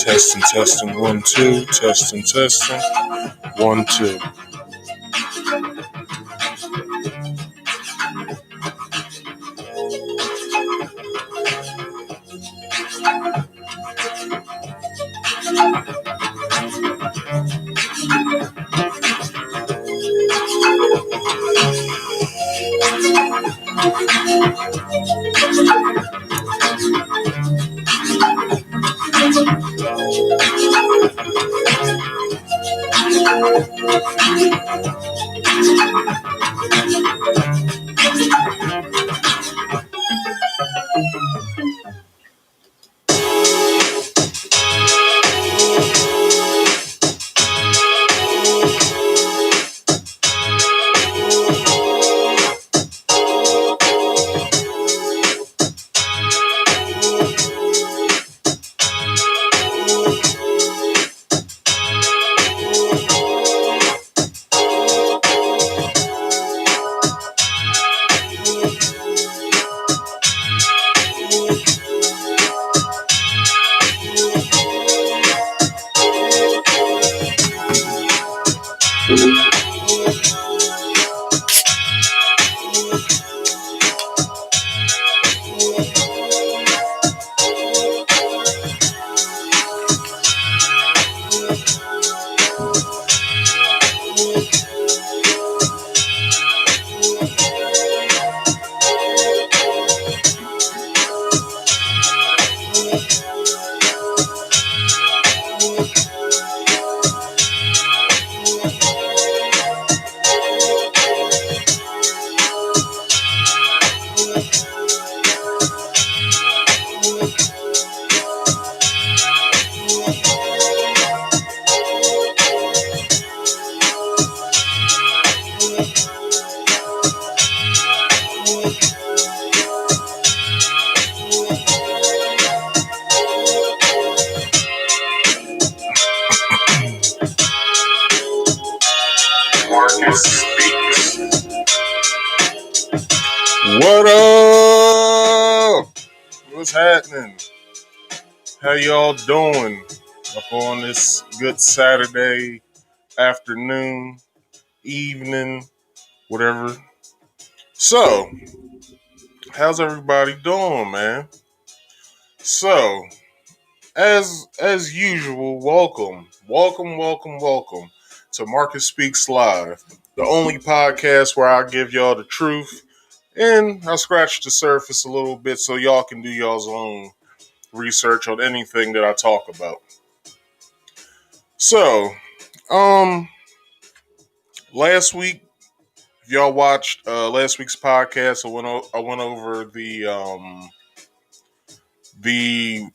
Testing, testing, 1, 2, testing, testing, 1, 2. What up? What's happening? How y'all doing up on this good Saturday afternoon, evening, whatever? So, how's everybody doing, man? So, as usual, welcome to Marcus Speaks Live, the only podcast where I give y'all the truth and I scratch the surface a little bit so y'all can do y'all's own research on anything that I talk about. So, um, last week, if y'all watched last week's podcast, I went over the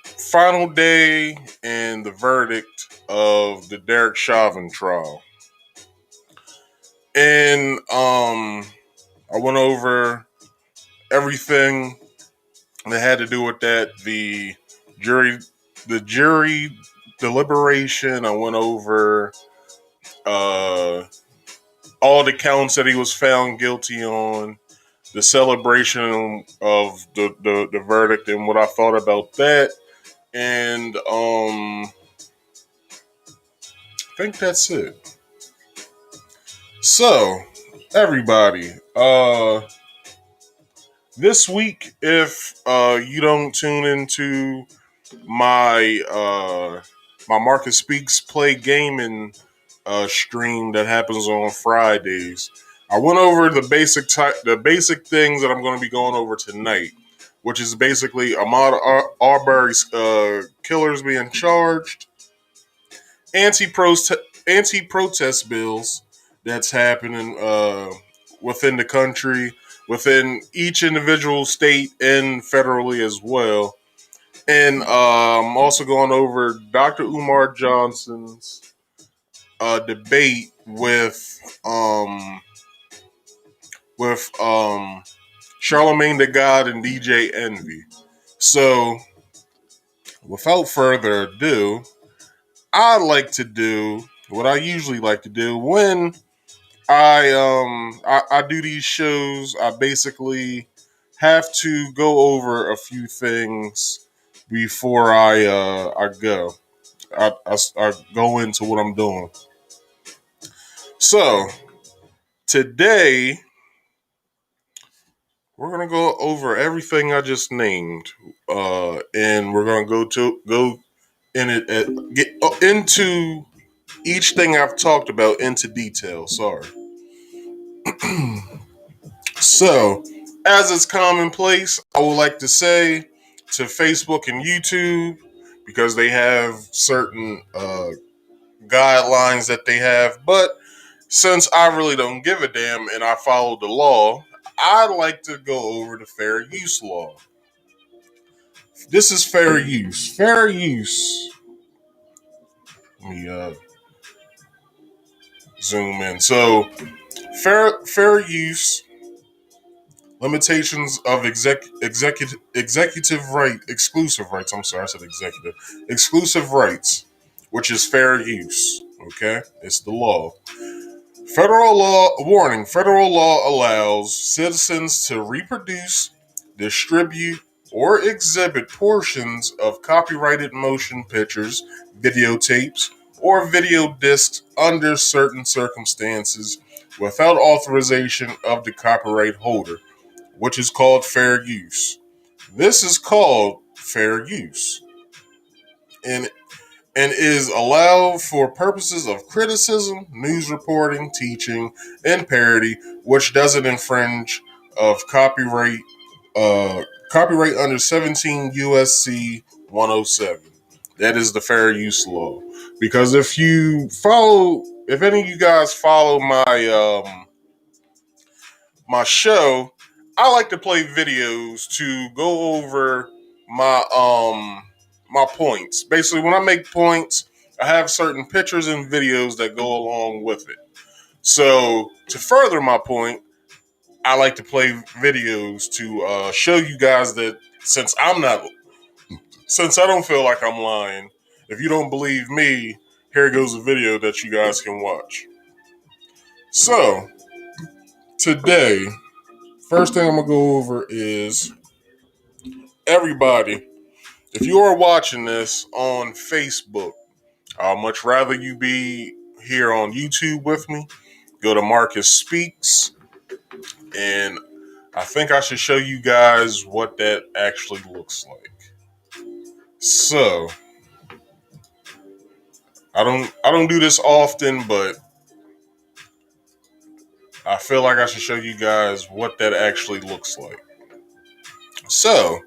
final day and the verdict of the Derek Chauvin trial, and I went over everything that had to do with that. Jury, the jury deliberation. I went over uh, all the counts that he was found guilty on, the celebration of the verdict, and what I thought about that. And I think that's it. So, everybody, this week, if you don't tune into my my Marcus Speaks Play Gaming stream that happens on Fridays, I went over the basic things that I'm going to be going over tonight, which is basically Ahmaud Arbery's killers being charged, anti-protest bills that's happening within the country, within each individual state and federally as well. And I'm also going over Dr. Umar Johnson's debate with Charlamagne the God and DJ Envy. So, without further ado, I like to do what I usually like to do when I do these shows. I basically have to go over a few things before I go. I go into what I'm doing. So today we're gonna go over everything I just named, and we're gonna go in it get into each thing I've talked about into detail. Sorry. So, as is commonplace, I would like to say to Facebook and YouTube, because they have certain guidelines that they have. But since I really don't give a damn and I follow the law, I like to go over the fair use law. This is fair use. Fair use. Let me zoom in. So, fair use limitations of executive right exclusive rights. I'm sorry, I said executive exclusive rights, which is fair use. Okay, it's the law. Federal law warning. Federal law allows citizens to reproduce, distribute, or exhibit portions of copyrighted motion pictures, videotapes, or video discs under certain circumstances without authorization of the copyright holder, which is called fair use. This is called fair use and is allowed for purposes of criticism, news reporting, teaching, and parody, which doesn't infringe of copyright under 17 USC 107. That is the fair use law. Because if any of you guys follow my show, I like to play videos to go over my points. Basically, when I make points, I have certain pictures and videos that go along with it. So to further my point, I like to play videos to show you guys that since I don't feel like I'm lying, if you don't believe me, here goes a video that you guys can watch. So today, first thing I'm gonna go over is everybody. If you are watching this on Facebook, I'd much rather you be here on YouTube with me. Go to Marcus Speaks, and I think I should show you guys what that actually looks like. So, I don't do this often, but I feel like I should show you guys what that actually looks like. So,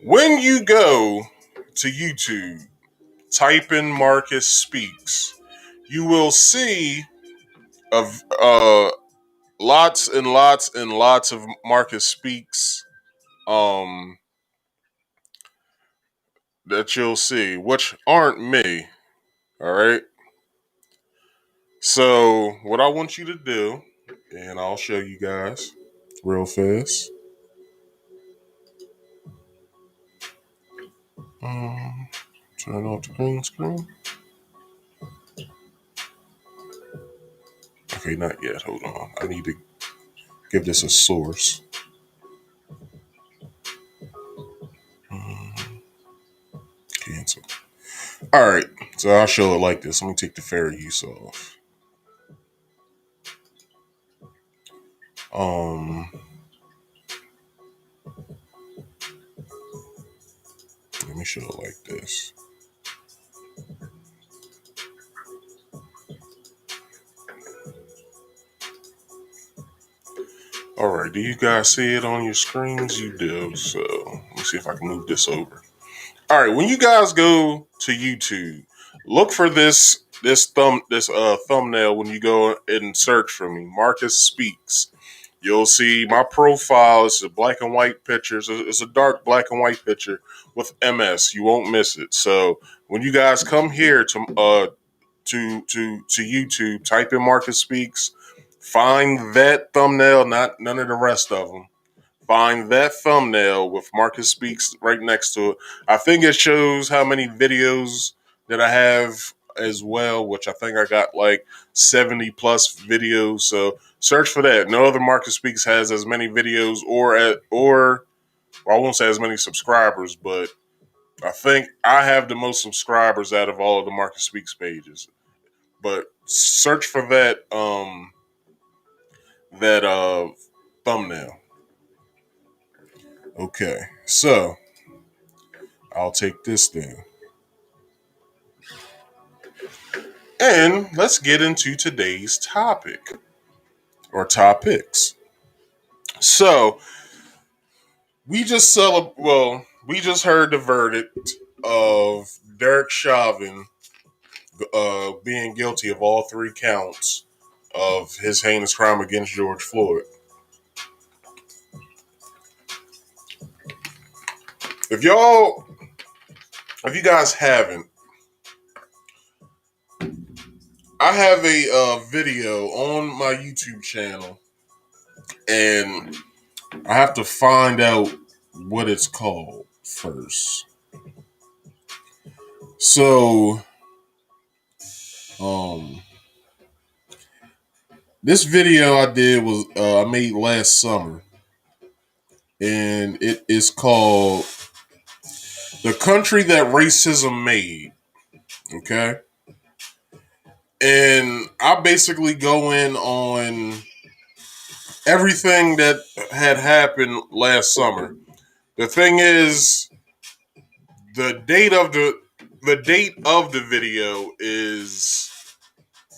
when you go to YouTube, type in Marcus Speaks, you will see of lots and lots and lots of Marcus Speaks that you'll see, which aren't me. All right. So what I want you to do, and I'll show you guys real fast. Turn off the green screen. Okay, not yet. Hold on. I need to give this a source. Cancel. All right. So I'll show it like this. Let me take the fair use off. Let me show it like this. All right, do you guys see it on your screens? You do. So let me see if I can move this over. All right, when you guys go to YouTube, look for this thumbnail when you go and search for me, Marcus Speaks. You'll see my profile. It's a black and white picture. It's a dark black and white picture with MS. You won't miss it. So when you guys come here to YouTube, type in Marcus Speaks. Find that thumbnail, not none of the rest of them. Find that thumbnail with Marcus Speaks right next to it. I think it shows how many videos that I have as well, which I think I got like 70 plus videos. So search for that. No other Marcus Speaks has as many videos or I won't say as many subscribers, but I think I have the most subscribers out of all of the Marcus Speaks pages. But search for that thumbnail. Okay, so I'll take this down. And let's get into today's topic or topics. So we just we just heard the verdict of Derek Chauvin being guilty of all three counts of his heinous crime against George Floyd. If y'all, if you guys haven't, I have a video on my YouTube channel, and I have to find out what it's called first. So, this video I did was I made last summer, and it is called "The Country That Racism Made." Okay, and I basically go in on everything that had happened last summer. The thing is, the date of the video is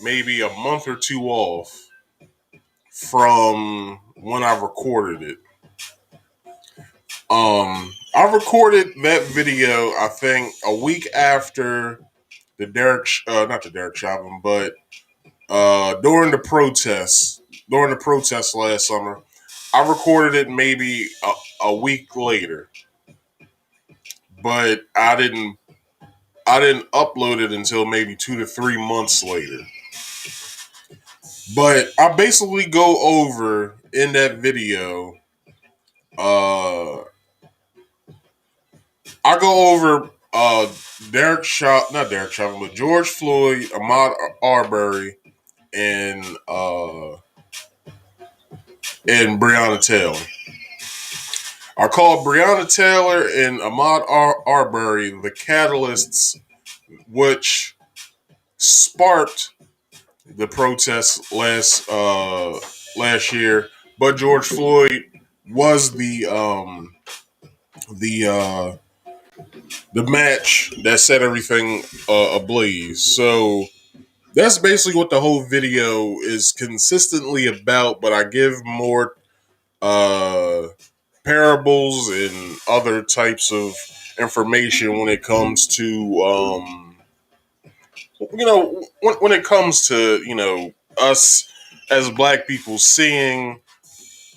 maybe a month or two off from when I recorded it. I recorded that video, I think, a week after not the Derek Chauvin, but during the protests last summer. I recorded it maybe a week later, but I didn't upload it until maybe 2 to 3 months later. But I basically go over in that video. I go over not Derek Chauvin, but George Floyd, Ahmaud Arbery, and Breonna Taylor. I call Breonna Taylor and Ahmaud Arbery the catalysts which sparked the protests last year, but George Floyd was the match that set everything ablaze. So that's basically what the whole video is consistently about. But I give more parables and other types of information when it comes to when it comes to us as black people seeing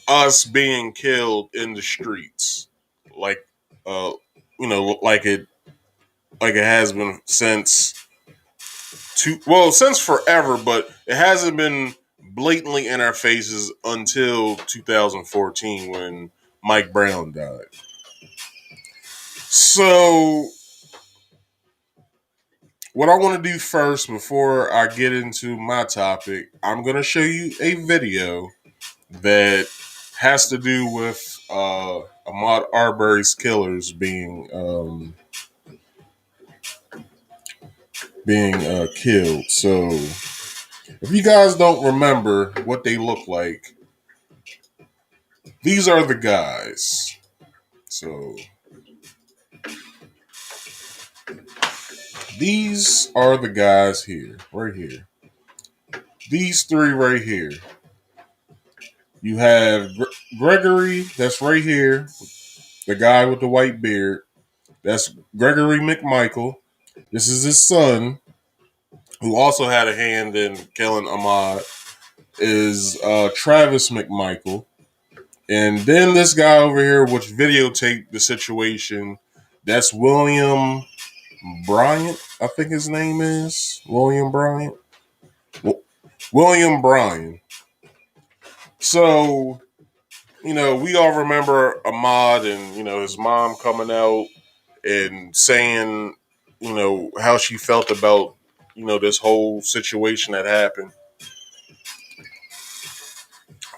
us being killed in the streets, like uh like it has been since forever, but it hasn't been blatantly in our faces until 2014 when Mike Brown died. So what I want to do first before I get into my topic, I'm going to show you a video that has to do with Ahmaud Arbery's killers being killed. So, if you guys don't remember what they look like, these are the guys. So, these are the guys here, right here. These three right here. You have Gregory, that's right here, the guy with the white beard. That's Gregory McMichael. This is his son, who also had a hand in killing Ahmaud, is Travis McMichael. And then this guy over here, which videotaped the situation, that's William Bryant, I think his name is. William Bryant. William Bryan. So, we all remember Ahmaud and, his mom coming out and saying, how she felt about, this whole situation that happened.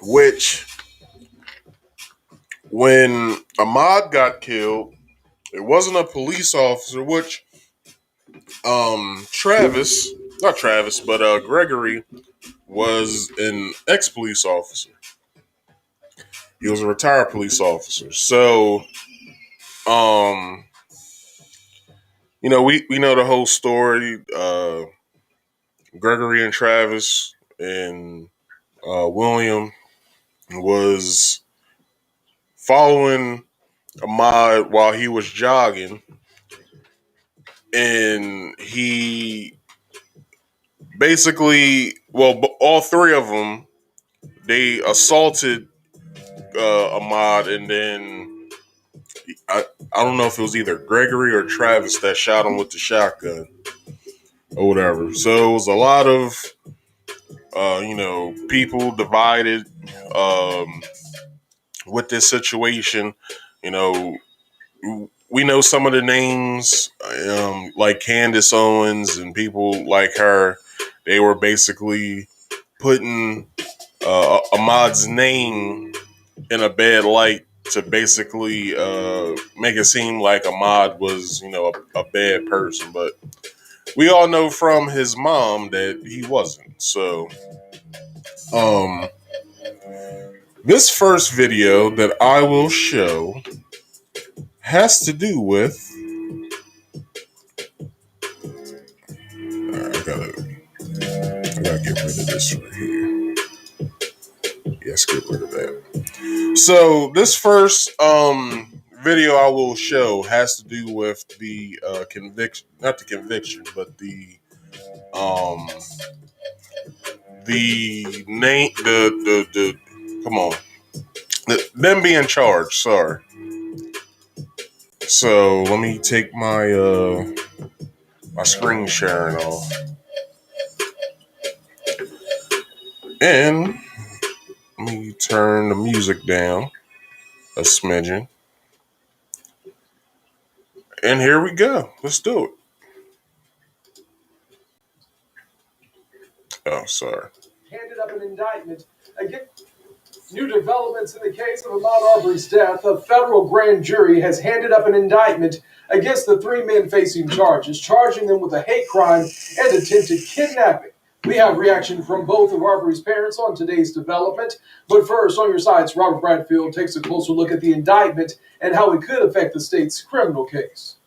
Which, when Ahmaud got killed, it wasn't a police officer, which Gregory was an ex-police officer. He was a retired police officer. So, we know the whole story. Gregory and Travis and William was following Ahmaud while he was jogging, and he basically, well, all three of them, they assaulted Ahmaud, and then I don't know if it was either Gregory or Travis that shot him with the shotgun or whatever. So it was a lot of people divided with this situation. You know, we know some of the names, like Candace Owens and people like her. They were basically putting Ahmad's name in a bad light to basically make it seem like Ahmad was, a bad person. But we all know from his mom that he wasn't. So, um, this first video that I will show has to do with. I gotta get rid of this right here. Yes, get rid of that. So this first video I will show has to do with the conviction, not the conviction, but um name, the come on, them being charged. Sorry. So let me take my screen sharing off, and let me turn the music down a smidgen. And here we go. Let's do it. Oh, sorry. Handed up an indictment against new developments in the case of Ahmaud Arbery's death. A federal grand jury has handed up an indictment against the three men facing charges, charging them with a hate crime and attempted kidnapping. We have reaction from both of Arbery's parents on today's development. But first, on your sides, Robert Bradfield takes a closer look at the indictment and how it could affect the state's criminal case.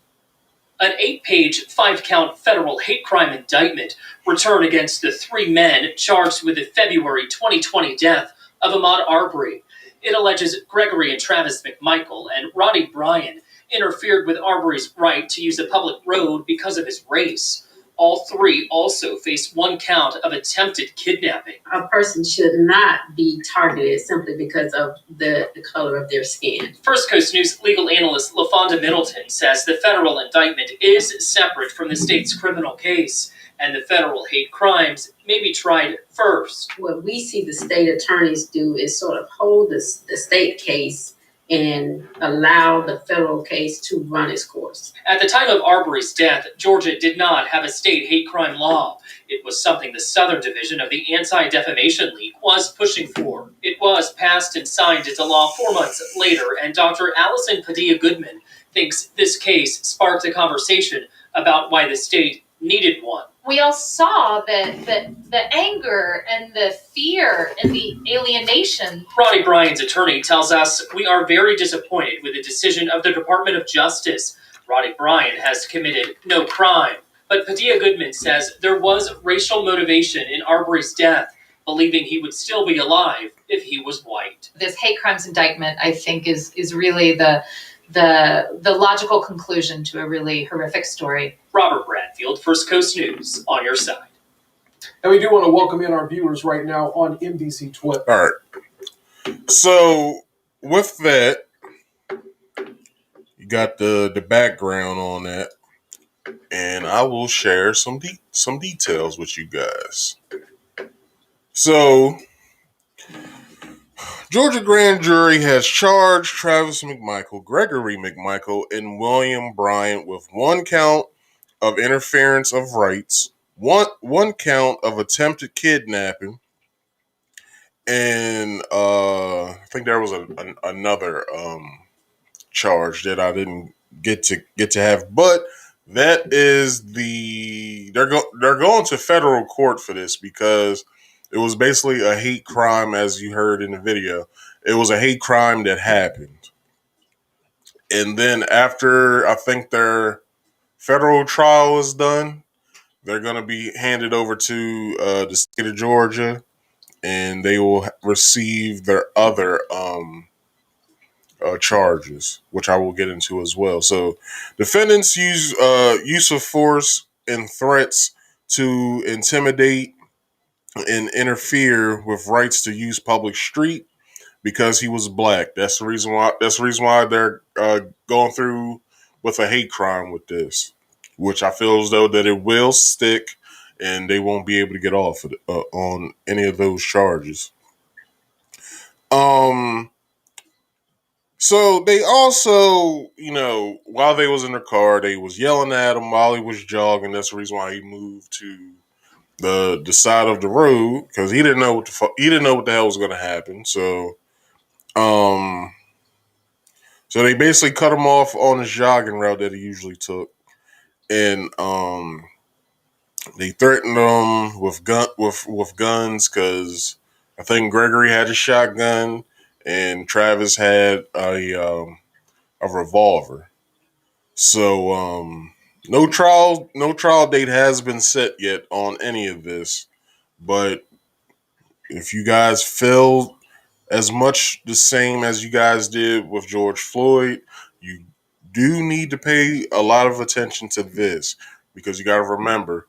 An 8-page, 5-count federal hate crime indictment returned against the three men charged with the February 2020 death of Ahmaud Arbery. It alleges Gregory and Travis McMichael and Ronnie Bryan interfered with Arbery's right to use a public road because of his race. All three also face one count of attempted kidnapping. A person should not be targeted simply because of the color of their skin. First Coast News legal analyst LaFonda Middleton says the federal indictment is separate from the state's criminal case, and the federal hate crimes may be tried first. What we see the state attorneys do is sort of hold the state case and allow the federal case to run its course. At the time of Arbery's death, Georgia did not have a state hate crime law. It was something the Southern Division of the Anti-Defamation League was pushing for. It was passed and signed into law 4 months later, and Dr. Allison Padilla-Goodman thinks this case sparked a conversation about why the state needed one. We all saw the anger and the fear and the alienation. Ronnie Bryan's attorney tells us, "We are very disappointed with the decision of the Department of Justice. Ronnie Bryan has committed no crime." But Padilla-Goodman says there was racial motivation in Arbery's death, believing he would still be alive if he was white. This hate crimes indictment, I think, is really the logical conclusion to a really horrific story. Robert Bradfield, First Coast News, on your side. And we do want to welcome in our viewers right now on NBC Twitter. All right. So with that, you got the background on that, and I will share some details with you guys. So, Georgia grand jury has charged Travis McMichael, Gregory McMichael, and William Bryant with one count of interference of rights, one count of attempted kidnapping, and I think there was another charge that I didn't get to have, but that is they're going to federal court for this because it was basically a hate crime, as you heard in the video. It was a hate crime that happened, and then after I think their federal trial is done, they're going to be handed over to the state of Georgia, and they will receive their other charges, which I will get into as well. So, defendants use of force and threats to intimidate and interfere with rights to use public street because he was black. That's the reason why. That's the reason why they're going through with a hate crime with this, which I feel as though that it will stick, and they won't be able to get off of on any of those charges. Um. So they also, while they was in the car, they was yelling at him while he was jogging. That's the reason why he moved to the side of the road because he didn't know he didn't know what the hell was going to happen. Um, so they basically cut him off on his jogging route that he usually took, and they threatened him with guns because I think Gregory had a shotgun and Travis had a revolver. So no trial date has been set yet on any of this, but if you guys feel as much the same as you guys did with George Floyd, you do need to pay a lot of attention to this because you got to remember,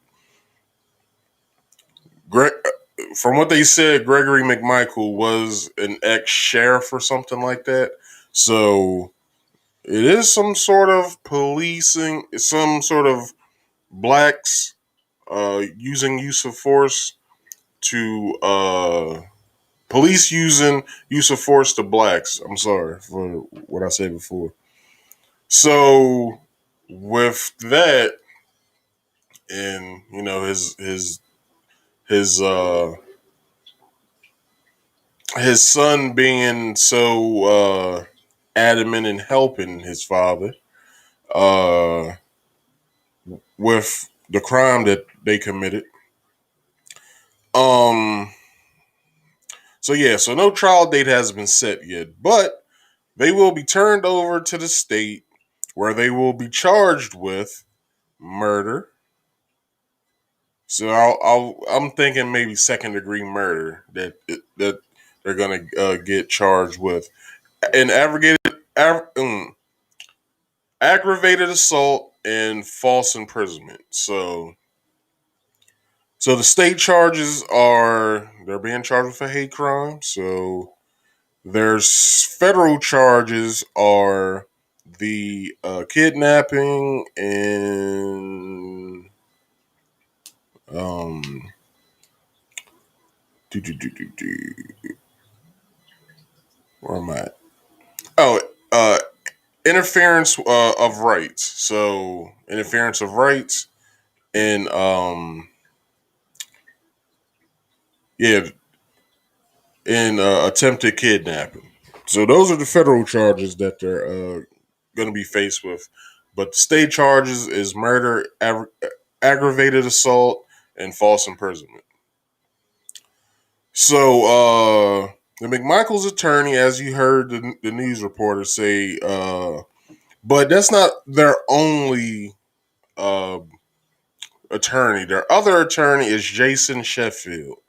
from what they said, Gregory McMichael was an ex-sheriff or something like that. So it is some sort of policing, some sort of blacks using use of force to police using use of force to blacks. I'm sorry for what I said before. So with that, and his his son being so adamant in helping his father uh, with the crime that they committed. Um. So no trial date has been set yet, but they will be turned over to the state where they will be charged with murder. So I'm thinking maybe second degree murder that they're gonna get charged with, and aggravated assault and false imprisonment. So the state charges are they're being charged with a hate crime. So there's federal charges are the kidnapping and um do, do, do, do, do. Where am I? Oh, interference of rights. So interference of rights and yeah, and attempted kidnapping. So those are the federal charges that they're going to be faced with. But the state charges is murder, aggravated assault, and false imprisonment. So the McMichael's attorney, as you heard the news reporter say, but that's not their only uh, attorney. Their other attorney is Jason Sheffield,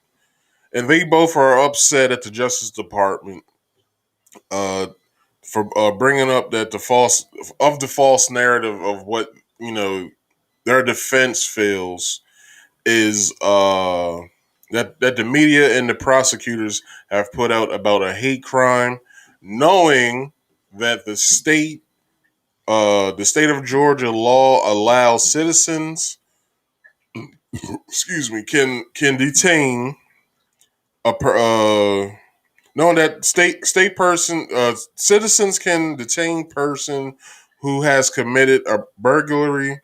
and they both are upset at the Justice Department uh, for bringing up that the false narrative of what their defense feels is that the media and the prosecutors have put out about a hate crime, knowing that the state of Georgia law allows citizens, excuse me, can detain knowing that state person citizens can detain person who has committed a burglary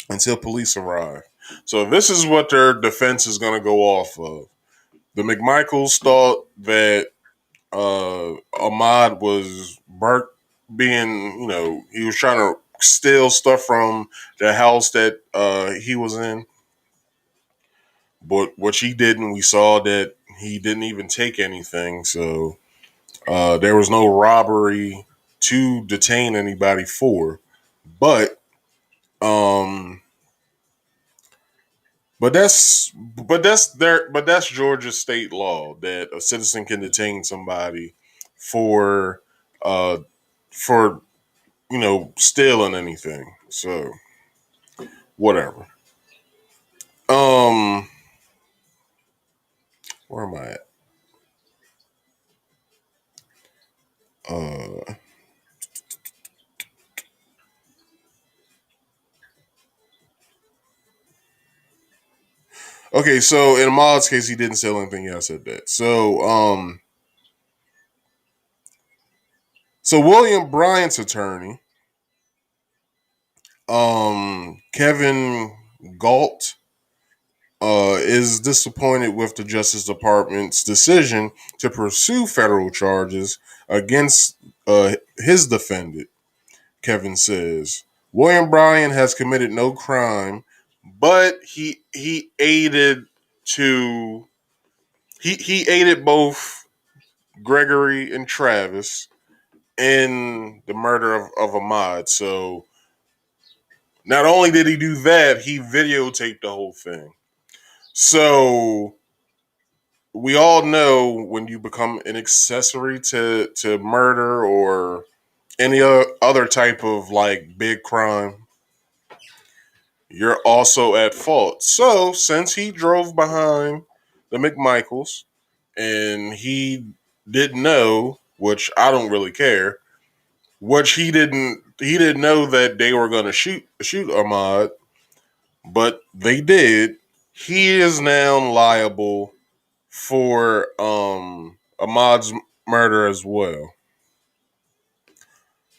until police arrive. So this is what their defense is going to go off of. The McMichaels thought that Ahmaud was being, he was trying to steal stuff from the house that he was in. But what he didn't, we saw that he didn't even take anything. So there was no robbery to detain anybody for. But um, that's Georgia state law that a citizen can detain somebody for uh for stealing anything. So whatever. Um, where am I at? Okay, so in Ahmaud's case, he didn't sell anything. Yeah, I said that. So William Bryant's attorney, Kevin Galt, is disappointed with the Justice Department's decision to pursue federal charges against his defendant. Kevin says William Bryant has committed no crime, but he aided to he aided both Gregory and Travis in the murder of Ahmaud. So not only did he do that, he videotaped the whole thing. So we all know when you become an accessory to murder or any other type of like big crime, you're also at fault. So since he drove behind the McMichaels and he didn't know, which I don't really care, which he didn't know that they were gonna shoot Ahmaud, but they did. He is now liable for Ahmaud's murder as well.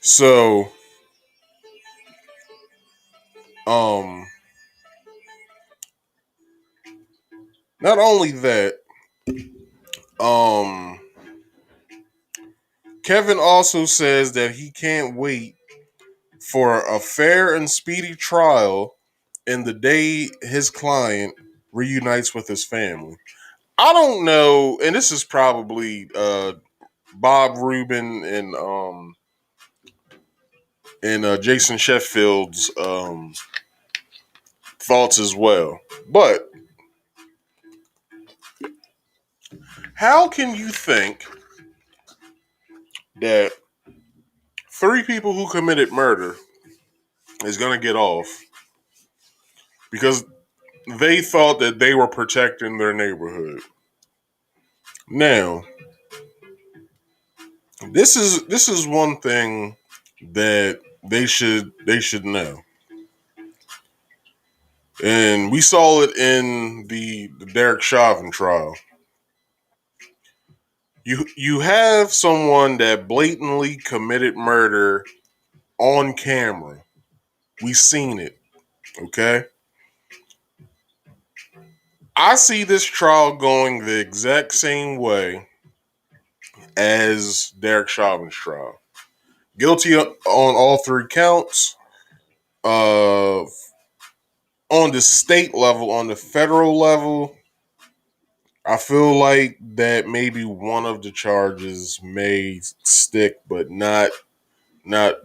So um not only that, um Kevin also says that he can't wait for a fair and speedy trial in the day his client reunites with his family. I don't know, and this is probably Bob Rubin and Jason Sheffield's thoughts as well. But how can you think that three people who committed murder is going to get off because they thought that they were protecting their neighborhood? Now, this is one thing that they should know, and we saw it in the Derek Chauvin trial. You have someone that blatantly committed murder on camera. We seen it. Okay. I see this trial going the exact same way as Derek Chauvin's trial. Guilty on all three counts. On the state level, on the federal level, I feel like that maybe one of the charges may stick, but not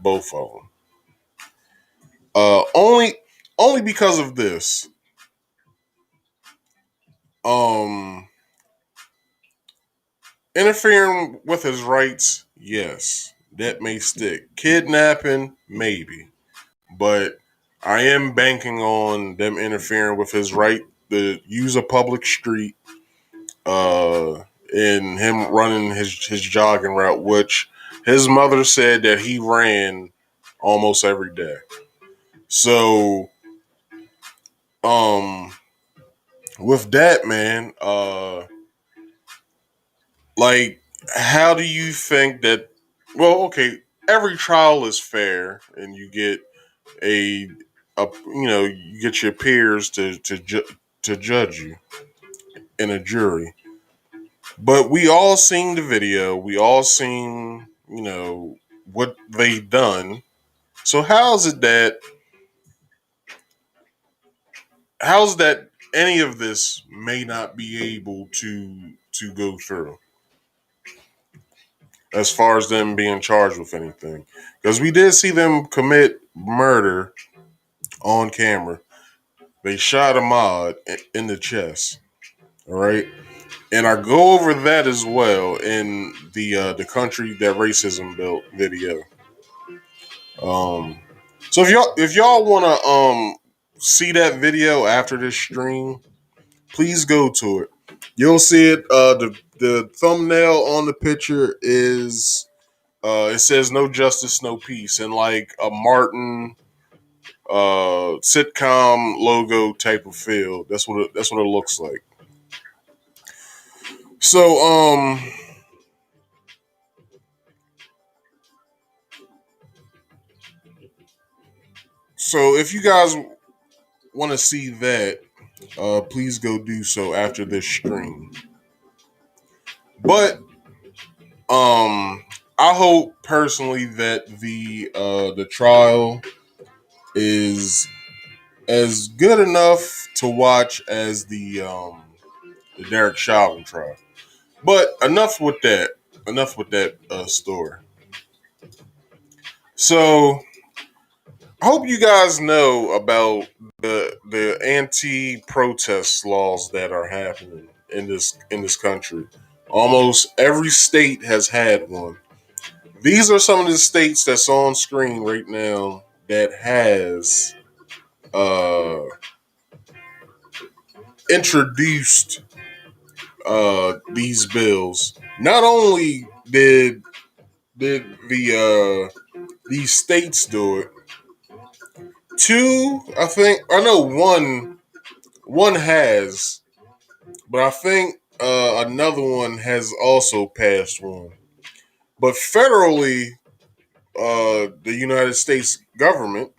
both of them. Only because of this. Um, Interfering with his rights, yes, that may stick. Kidnapping, maybe, but I am banking on them interfering with his right to use a public street, and him running his jogging route, which his mother said that he ran almost every day. So, um, with that, man, like, how do you think that? Well, okay, every trial is fair, and you get you get your peers to judge you in a jury. But we all seen the video. We all seen what they done. So how's that any of this may not be able to go through as far as them being charged with anything? Because we did see them commit murder on camera. They shot Ahmaud in the chest. All right, and I go over that as well in the country that racism built video. Um, so if y'all want to see that video after this stream, please go to it. You'll see it. The thumbnail on the picture is it says "No justice, no peace" in like a Martin sitcom logo type of feel. That's what it looks like. So so if you guys want to see that, please go do so after this stream. But I hope personally that the trial is as good enough to watch as the Derek Chauvin trial. But enough with that. Enough with that story. So I hope you guys know about the anti-protest laws that are happening in this country. Almost every state has had one. These are some of the states that's on screen right now that has uh, introduced these bills. Not only did these states do it, two, I know one has, but I think another one has also passed one. But federally, the United States government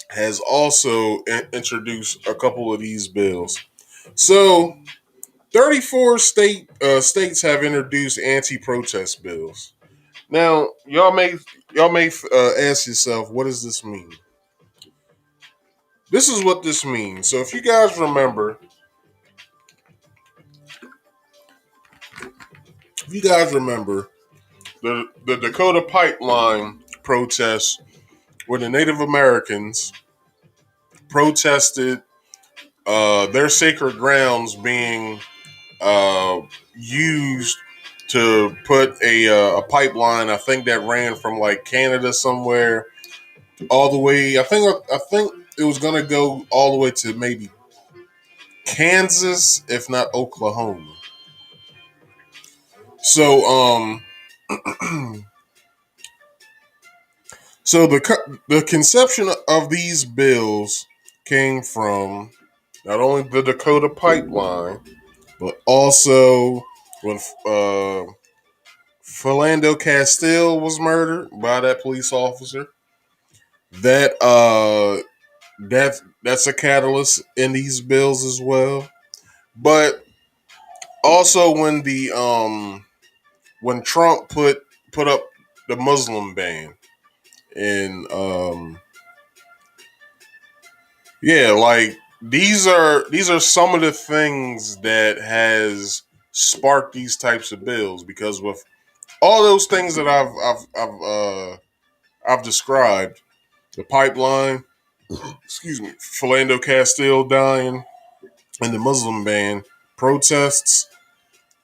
has also introduced a couple of these bills. So 34 states have introduced anti-protest bills. Now, y'all may ask yourself, what does this mean? This is what this means. So, if you guys remember the Dakota Pipeline protests, where the Native Americans protested their sacred grounds being used to put a pipeline. I think that ran from like Canada somewhere all the way. I think it was gonna go all the way to maybe Kansas, if not Oklahoma. So so the conception of these bills came from not only the Dakota Pipeline, but also when Philando Castile was murdered by that police officer. That that's a catalyst in these bills as well. But also when Trump put up the Muslim ban, and yeah, like these are some of the things that has sparked these types of bills, because with all those things that I've described, the pipeline, excuse me, Philando Castile dying, and the Muslim ban protests.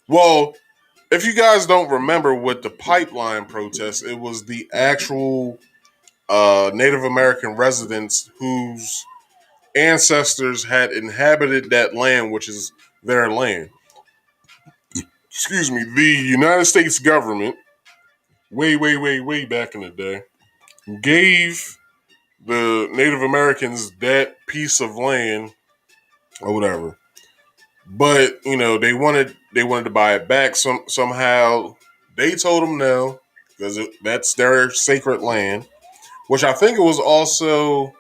Well, if you guys don't remember with the pipeline protests, it was the actual Native American residents whose ancestors had inhabited that land, which is their land. Excuse me, the United States government, way back in the day, gave the Native Americans that piece of land or whatever. But they wanted to buy it back somehow. They told them no, because that's their sacred land, which I think it was also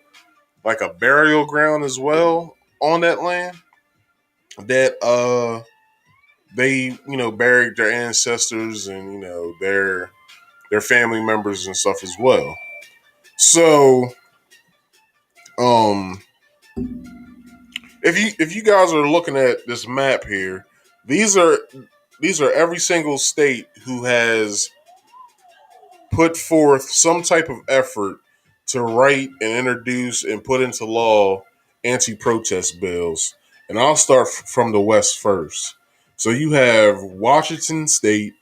like a burial ground as well on that land, that they buried their ancestors and their family members and stuff as well. So um if you guys are looking at this map here, these are every single state who has put forth some type of effort to write and introduce and put into law anti-protest bills. And I'll start from the West first. So you have Washington State,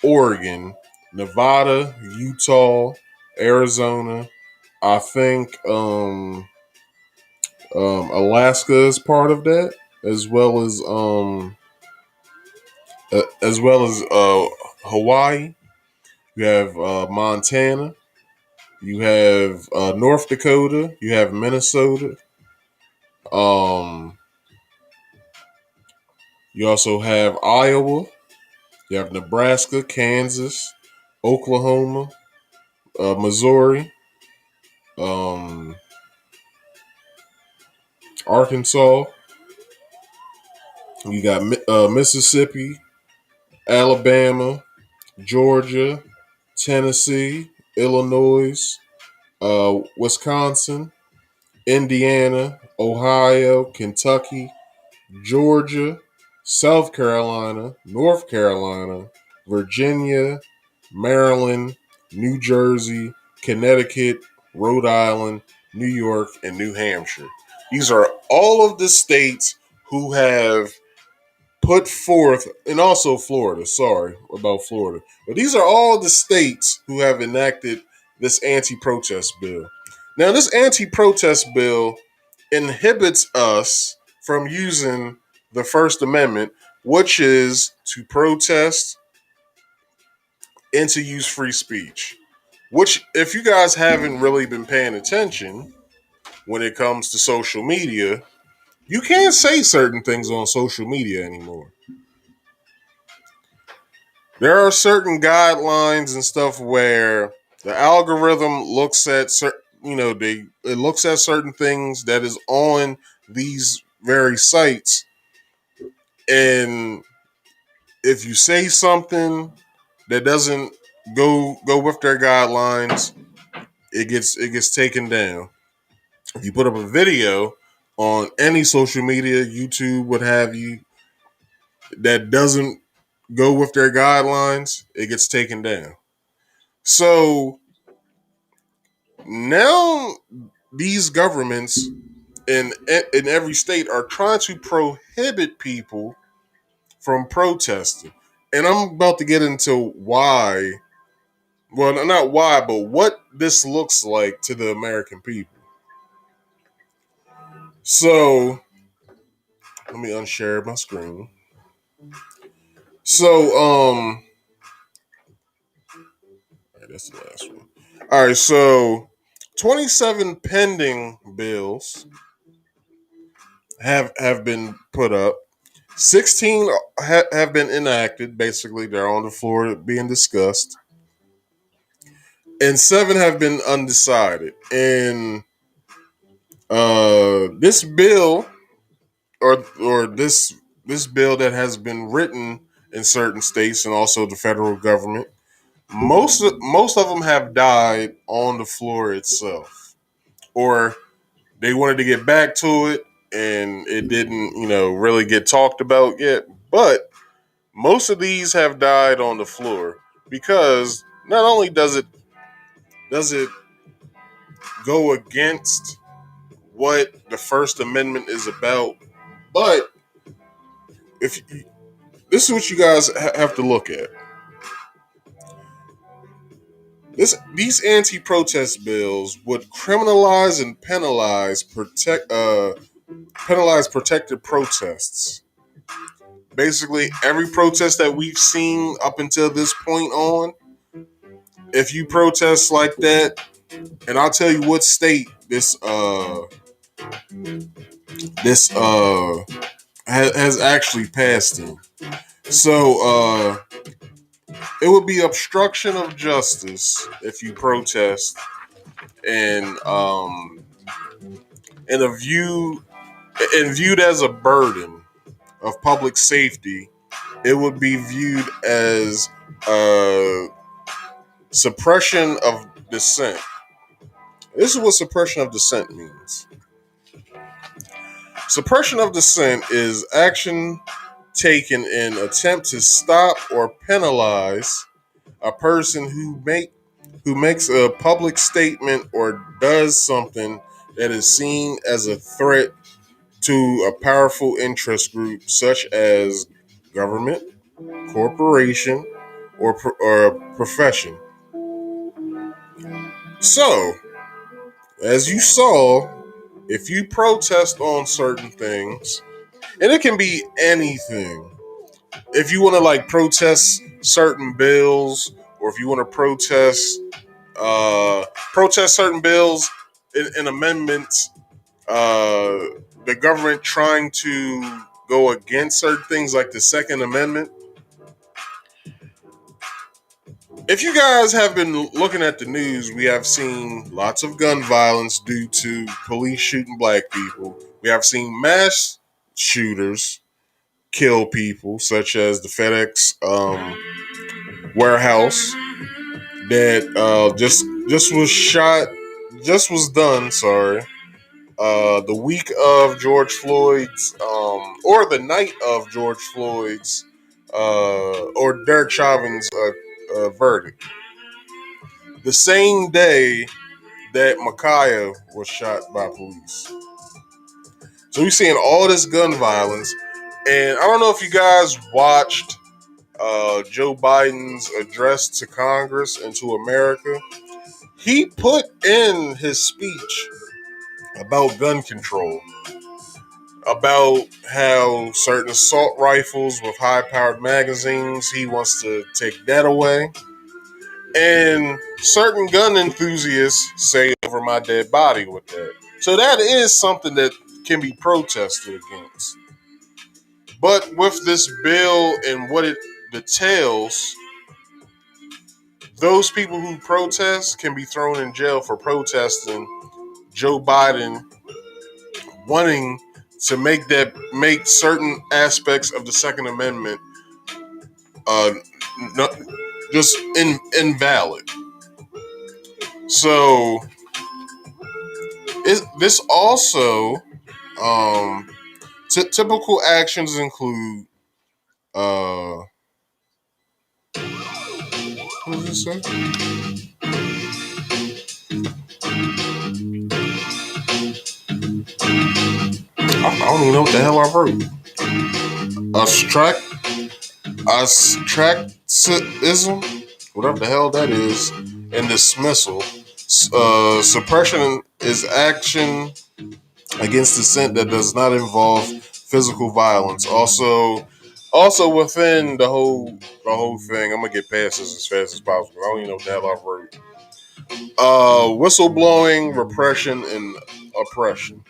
Oregon, Nevada, Utah, Arizona. I think Alaska is part of that, as well as Hawaii. You have Montana. You have North Dakota. You have Minnesota. Um, you also have Iowa. You have Nebraska, Kansas, Oklahoma, Missouri, um, Arkansas. You got Mississippi, Alabama, Georgia, Tennessee, Illinois, Wisconsin, Indiana, Ohio, Kentucky, Georgia, South Carolina, North Carolina, Virginia, Maryland, New Jersey, Connecticut, Rhode Island, New York, and New Hampshire. These are all of the states who have put forth, and also Florida, sorry about Florida, but these are all the states who have enacted this anti protest bill. Now, this anti protest bill inhibits us from using the First Amendment, which is to protest and to use free speech. Which, if you guys haven't really been paying attention when it comes to social media, you can't say certain things on social media anymore. There are certain guidelines and stuff where the algorithm looks at it looks at certain things that is on these very sites, and if you say something that doesn't go with their guidelines, it gets taken down. If you put up a video on any social media, YouTube, what have you, that doesn't go with their guidelines, it gets taken down. So now these governments in every state are trying to prohibit people from protesting. And I'm about to get into why, well, not why, but what this looks like to the American people. So let me unshare my screen. So, that's the last one. All right, so 27 pending bills have been put up. 16 have been enacted. Basically, they're on the floor being discussed, and 7 have been undecided. And this bill, or this bill that has been written in certain states and also the federal government, most of them have died on the floor itself, or they wanted to get back to it and it didn't, really get talked about yet. But most of these have died on the floor because not only does it go against what the First Amendment is about, but if this is what you guys have to look at. These anti-protest bills would criminalize and penalize protected protests. Basically, every protest that we've seen up until this point on, if you protest like that, and I'll tell you what state this has actually passed in. So it would be obstruction of justice if you protest and viewed as a burden of public safety. It would be viewed as suppression of dissent. This is what suppression of dissent means. Suppression of dissent is action taken in attempt to stop or penalize a person who makes a public statement or does something that is seen as a threat to a powerful interest group such as government, corporation, or profession. So, as you saw if you protest on certain things, and it can be anything, if you want to like protest certain bills, or if you want to protest certain bills and amendments, the government trying to go against certain things like the Second Amendment. If you guys have been looking at the news, we have seen lots of gun violence due to police shooting black people. We have seen mass shooters kill people, such as the FedEx warehouse that just was done. Sorry, the week of George Floyd's, or the night of George Floyd's, or Derek Chauvin's verdict. The same day that Ma'Khia was shot by police. So we're seeing all this gun violence, and I don't know if you guys watched Joe Biden's address to Congress and to America. He put in his speech about gun control, about how certain assault rifles with high-powered magazines, he wants to take that away. And certain gun enthusiasts say over my dead body with that. So that is something that can be protested against. But with this bill and what it details, those people who protest can be thrown in jail for protesting Joe Biden wanting to make certain aspects of the Second Amendment just invalid. So this also typical actions include what does it say? I don't even know what the hell I wrote. Ostracism, whatever the hell that is, and dismissal. Suppression is action against dissent that does not involve physical violence. Also within the whole thing, I'm gonna get past this as fast as possible. I don't even know what the hell I wrote. Whistleblowing, repression, and oppression.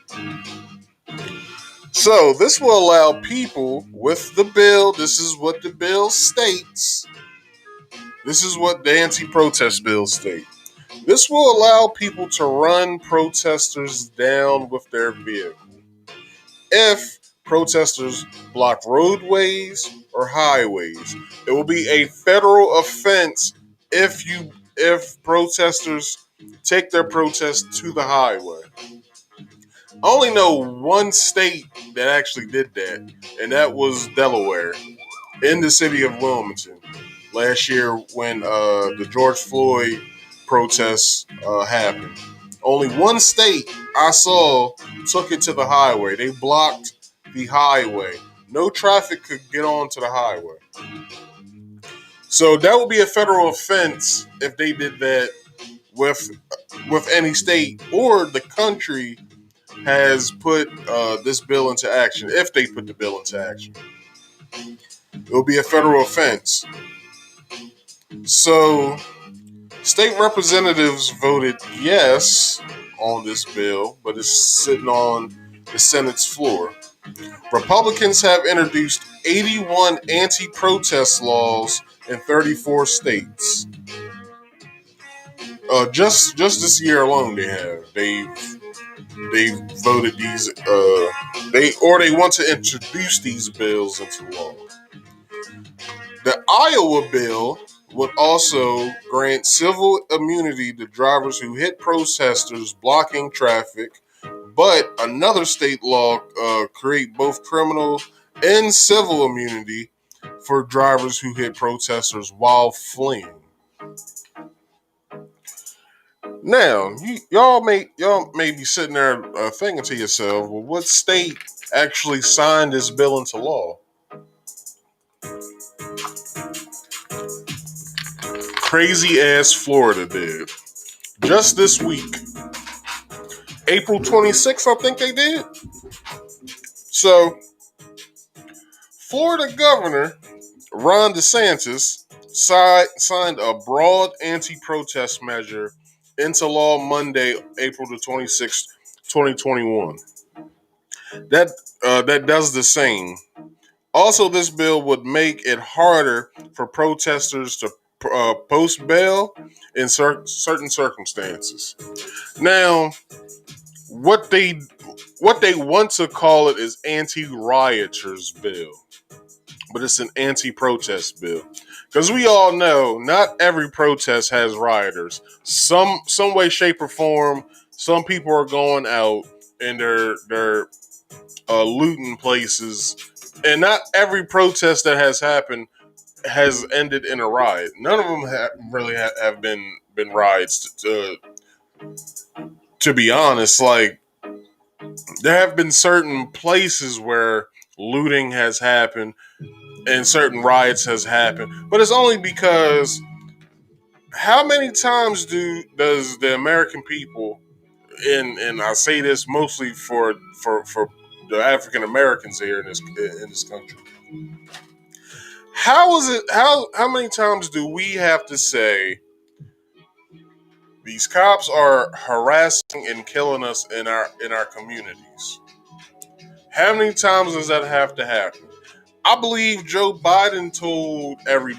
So this will allow people with the bill. This is what the bill states. This is what the anti-protest bill states. This will allow people to run protesters down with their vehicle if protesters block roadways or highways. It will be a federal offense if protesters take their protest to the highway. I only know one state that actually did that, and that was Delaware, in the city of Wilmington, last year when the George Floyd protests happened. Only one state I saw took it to the highway. They blocked the highway. No traffic could get onto the highway. So that would be a federal offense if they did that with any state, or the country has put this bill into action. If they put the bill into action, it will be a federal offense. So state representatives voted yes on this bill, but it's sitting on the Senate's floor. Republicans have introduced 81 anti-protest laws in 34 states. Just this year alone, they voted these. They want to introduce these bills into law. The Iowa bill would also grant civil immunity to drivers who hit protesters blocking traffic, but another state law create both criminal and civil immunity for drivers who hit protesters while fleeing. Now, y'all may be sitting there thinking to yourself, well, what state actually signed this bill into law? Crazy ass Florida did. Just this week, April 26th, I think they did. So, Florida Governor Ron DeSantis signed a broad anti-protest measure into law Monday, April the 26th, 2021. That does the same. Also, this bill would make it harder for protesters to post bail in certain circumstances. Now, what they want to call it is anti-rioters bill, but it's an anti-protest bill. Because we all know not every protest has rioters. Some way, shape, or form, some people are going out and they're looting places, and not every protest that has happened has ended in a riot. None of them have been riots. To be honest, like there have been certain places where looting has happened and certain riots has happened, but it's only because how many times does the American people, and I say this mostly for the African Americans here in this country, how many times do we have to say these cops are harassing and killing us in our communities? How many times does that have to happen? I believe Joe Biden told every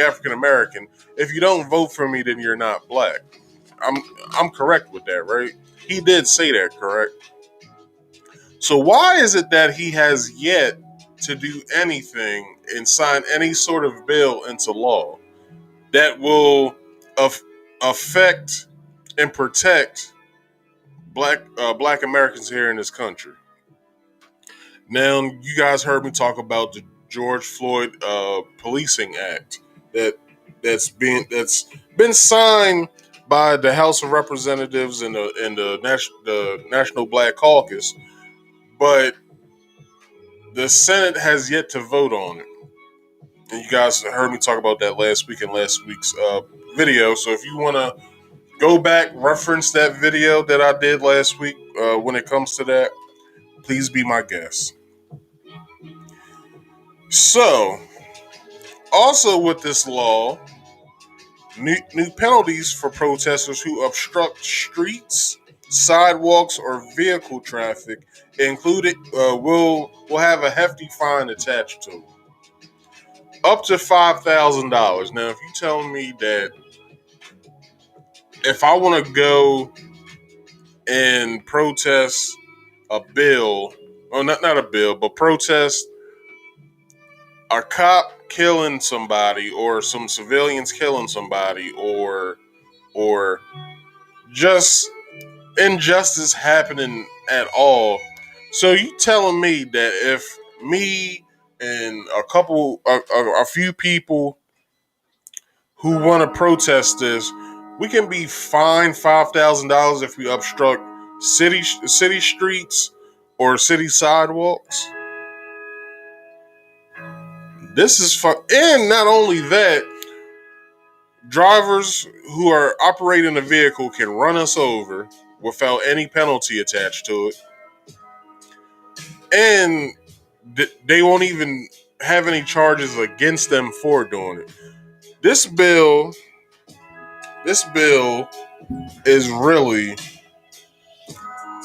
African American, if you don't vote for me, then you're not black. I'm correct with that, right? He did say that, correct? So why is it that he has yet to do anything and sign any sort of bill into law that will affect and protect black Americans here in this country? Now, you guys heard me talk about the George Floyd Policing Act that's been signed by the House of Representatives and the National Black Caucus, but the Senate has yet to vote on it. And you guys heard me talk about that last week in last week's video. So if you want to go back, reference that video that I did last week when it comes to that, please be my guest. So, also with this law, new penalties for protesters who obstruct streets, sidewalks, or vehicle traffic included will have a hefty fine attached to it, up to $5,000. Now, if you tell me that if I want to go and protest a bill, or not a bill, but protest a cop killing somebody or some civilians killing somebody or just injustice happening at all. So you telling me that if me and a few people who want to protest this, we can be fined $5,000 if we obstruct city streets or city sidewalks? This is fun. And not only that, drivers who are operating a vehicle can run us over without any penalty attached to it. And they won't even have any charges against them for doing it. This bill is really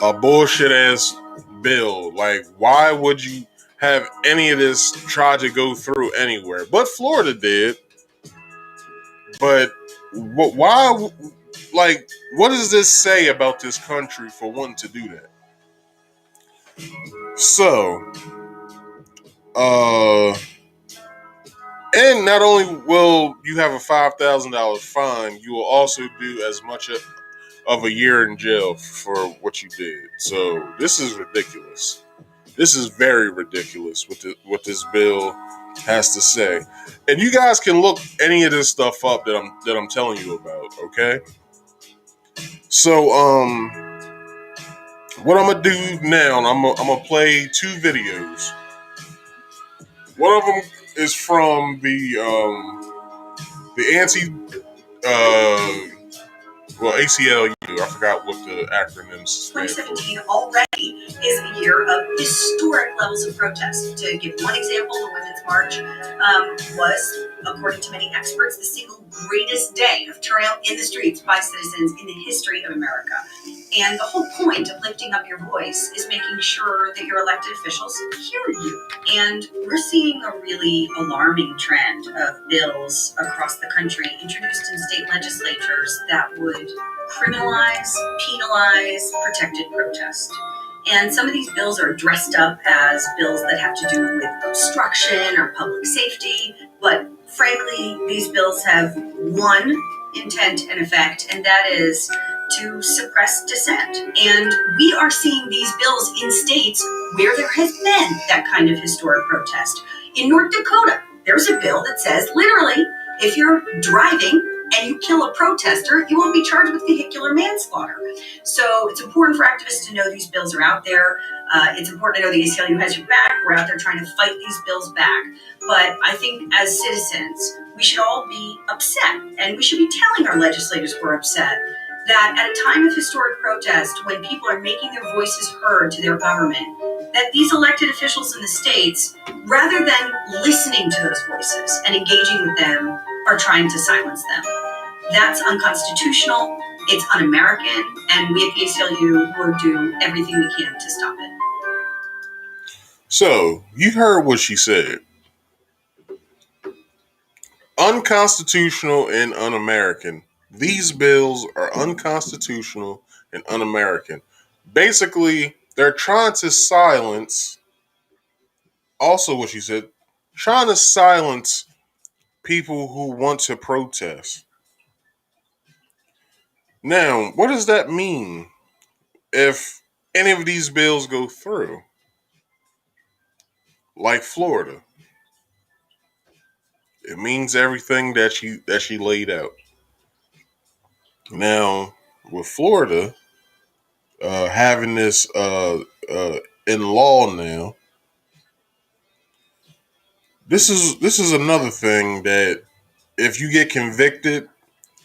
a bullshit ass bill. Like, why would you have any of this try to go through anywhere? But Florida did. But why? Like, what does this say about this country for wanting to do that? So, and not only will you have a $5,000 fine, you will also do as much of a year in jail for what you did. So this is ridiculous. This is very ridiculous what this bill has to say. And you guys can look any of this stuff up that I'm telling you about, okay? So what I'm gonna do now, I'm gonna play two videos. One of them is from the ACLU. I forgot what the acronyms stand for. 2017 already is a year of historic levels of protest. To give one example, the Women's March was, according to many experts, the single greatest day of turnout in the streets by citizens in the history of America. And the whole point of lifting up your voice is making sure that your elected officials hear you. And we're seeing a really alarming trend of bills across the country introduced in state legislatures that would criminalize, penalize protected protest. And some of these bills are dressed up as bills that have to do with obstruction or public safety, but frankly, these bills have one intent and effect, and that is to suppress dissent. And we are seeing these bills in states where there has been that kind of historic protest. In North Dakota, there's a bill that says literally, if you're driving and you kill a protester, you won't be charged with vehicular manslaughter. So it's important for activists to know these bills are out there. It's important to know the ACLU has your back. We're out there trying to fight these bills back. But I think as citizens, we should all be upset, and we should be telling our legislators we're upset, that at a time of historic protest, when people are making their voices heard to their government, that these elected officials in the states, rather than listening to those voices and engaging with them, are trying to silence them. That's unconstitutional, it's un-American, and we at the ACLU will do everything we can to stop it. So, you heard what she said. Unconstitutional and un-American. These bills are unconstitutional and un-American. Basically, they're trying to silence, also what she said, trying to silence people who want to protest. Now, what does that mean if any of these bills go through? Like Florida. It means everything that she laid out. Now, with Florida having this in law now, this is another thing that if you get convicted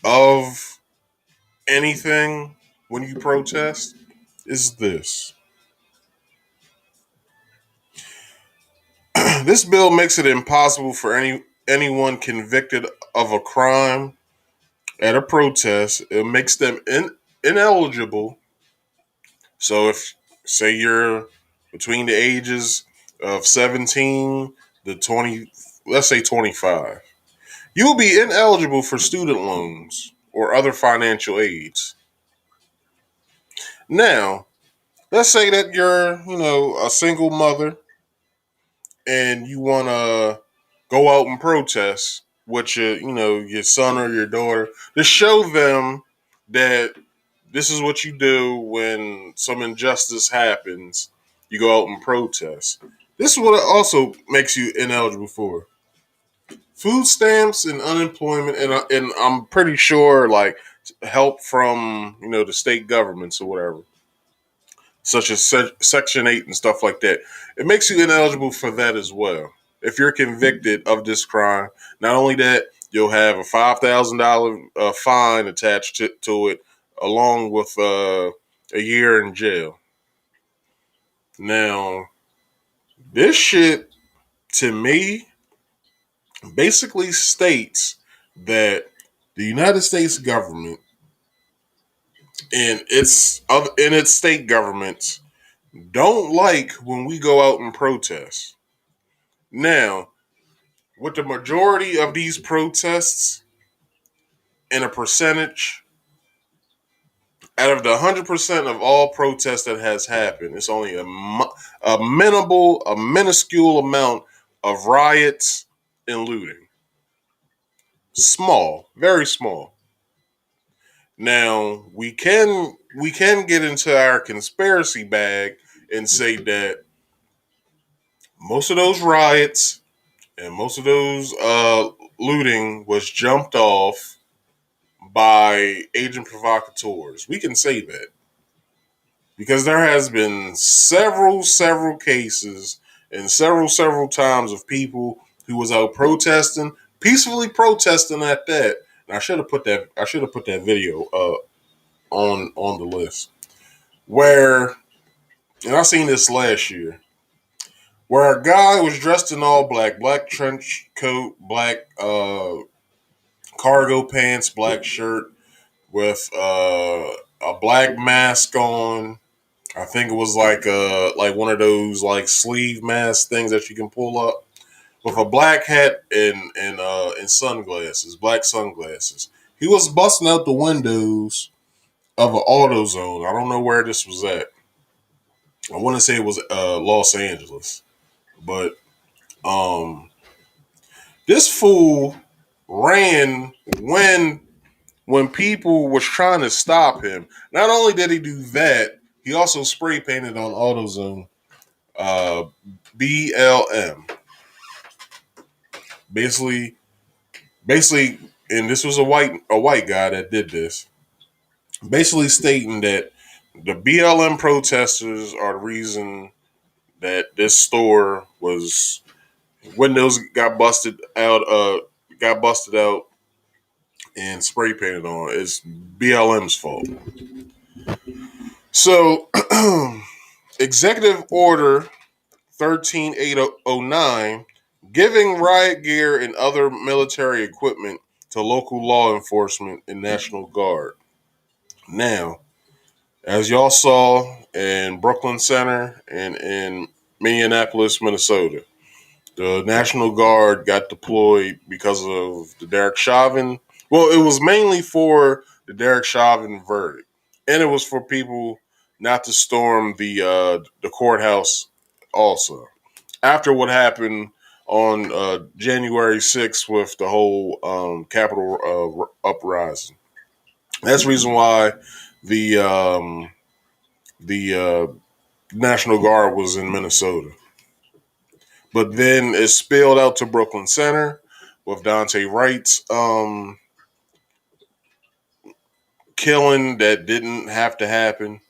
of anything when you protest, is this. This bill makes it impossible for anyone convicted of a crime at a protest. It makes them ineligible. So if, say, you're between the ages of 17 to 20, let's say 25, you will be ineligible for student loans or other financial aids. Now, let's say that you're, a single mother and you want to go out and protest with your son or your daughter to show them that this is what you do when some injustice happens. You go out and protest. This is what it also makes you ineligible for. Food stamps and unemployment, and I'm pretty sure like help from the state governments or whatever, such as Section 8 and stuff like that. It makes you ineligible for that as well. If you're convicted of this crime, not only that, you'll have a $5,000 fine attached to it, along with a year in jail. Now, this shit, to me, basically states that the United States government and its state governments don't like when we go out and protest. Now, with the majority of these protests in a percentage, out of the 100% of all protests that has happened, it's only a minuscule amount of riots and looting. Small, very small. Now, we can get into our conspiracy bag and say that most of those riots and most of those looting was jumped off by agent provocateurs. We can say that because there has been several cases and several times of people who was out protesting, peacefully protesting at that. And I should have put that video on the list. Where, and I seen this last year, where a guy was dressed in all black, black trench coat, black cargo pants, black shirt with a black mask on. I think it was like one of those like sleeve mask things that you can pull up with a black hat and sunglasses, black sunglasses. He was busting out the windows of an AutoZone. I don't know where this was at. I want to say it was Los Angeles, but um, this fool ran when people was trying to stop him. Not only did he do that, he also spray painted on AutoZone BLM. Basically, and this was a white guy that did this. Basically stating that the BLM protesters are the reason that this store was windows got busted out and spray painted on. It's BLM's fault. So Executive Order 13809 giving riot gear and other military equipment to local law enforcement and National Guard. Now, as y'all saw in Brooklyn Center and in Minneapolis, Minnesota, the National Guard got deployed because of the Derek Chauvin. Well, it was mainly for the Derek Chauvin verdict, and it was for people not to storm the courthouse. Also, after what happened on January 6th with the whole Capitol uprising, that's the reason why the National Guard was in Minnesota. But then it spilled out to Brooklyn Center with Dante Wright's killing that didn't have to happen.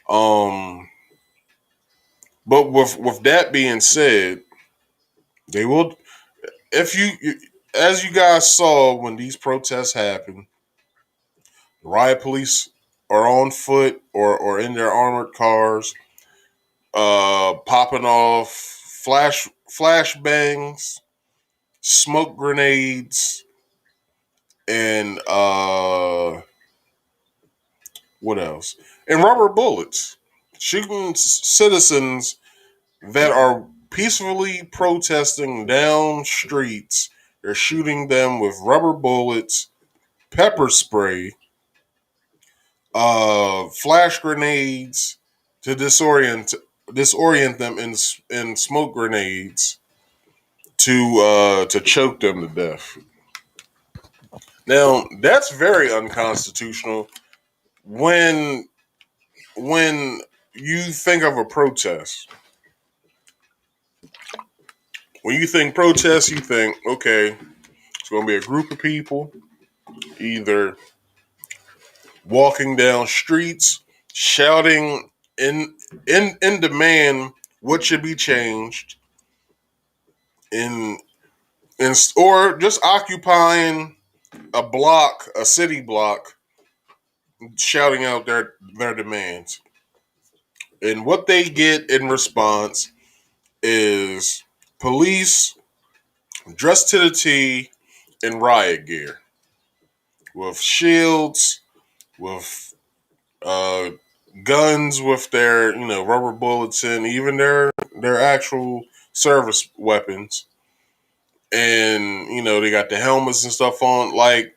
Um, but with that being said, they will, if you as you guys saw when these protests happened, the riot police are on foot or in their armored cars, popping off flashbangs, smoke grenades, and what else? And rubber bullets, shooting citizens that are peacefully protesting down streets. They're shooting them with rubber bullets, pepper spray, flash grenades to disorient them, in smoke grenades to choke them to death. Now that's very unconstitutional when you think of a protest. When you think protest, you think, okay, it's going to be a group of people either walking down streets, shouting in demand what should be changed, in or just occupying a city block, shouting out their demands. And what they get in response is police dressed to the T in riot gear with shields, with uh, guns with their rubber bullets and even their actual service weapons, and they got the helmets and stuff on. Like,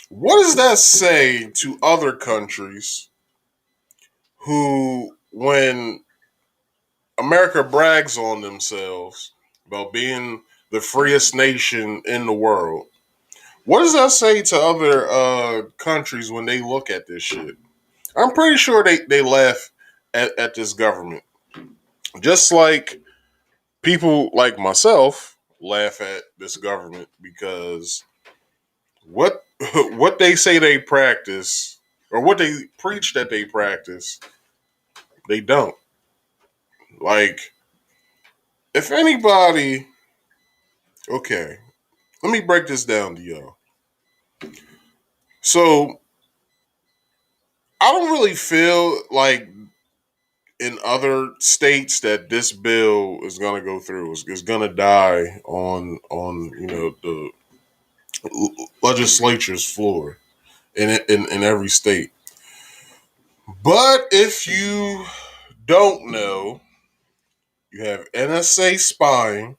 what does that say to other countries who, when America brags on themselves about being the freest nation in the world, what does that say to other countries when they look at this shit? I'm pretty sure they laugh at this government. Just like people like myself laugh at this government because what what they say they practice or what they preach that they practice, they don't. Like, if anybody, okay, let me break this down to y'all. So I don't really feel like in other states that this bill is going to go through. It's going to die on the legislature's floor in every state. But if you don't know, you have NSA spying,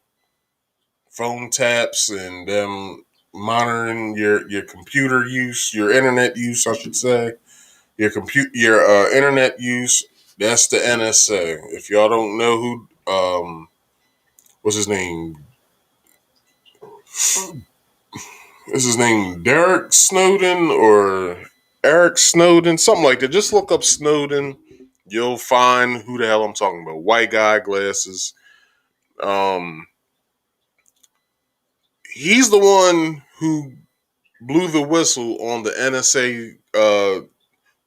phone taps, and them monitoring your computer use, your internet use, I should say, your internet use. That's the NSA. If y'all don't know what's his name? Is his name Derek Snowden or Eric Snowden? Something like that. Just look up Snowden. You'll find who the hell I'm talking about. White guy, glasses. Um, he's the one who blew the whistle on the NSA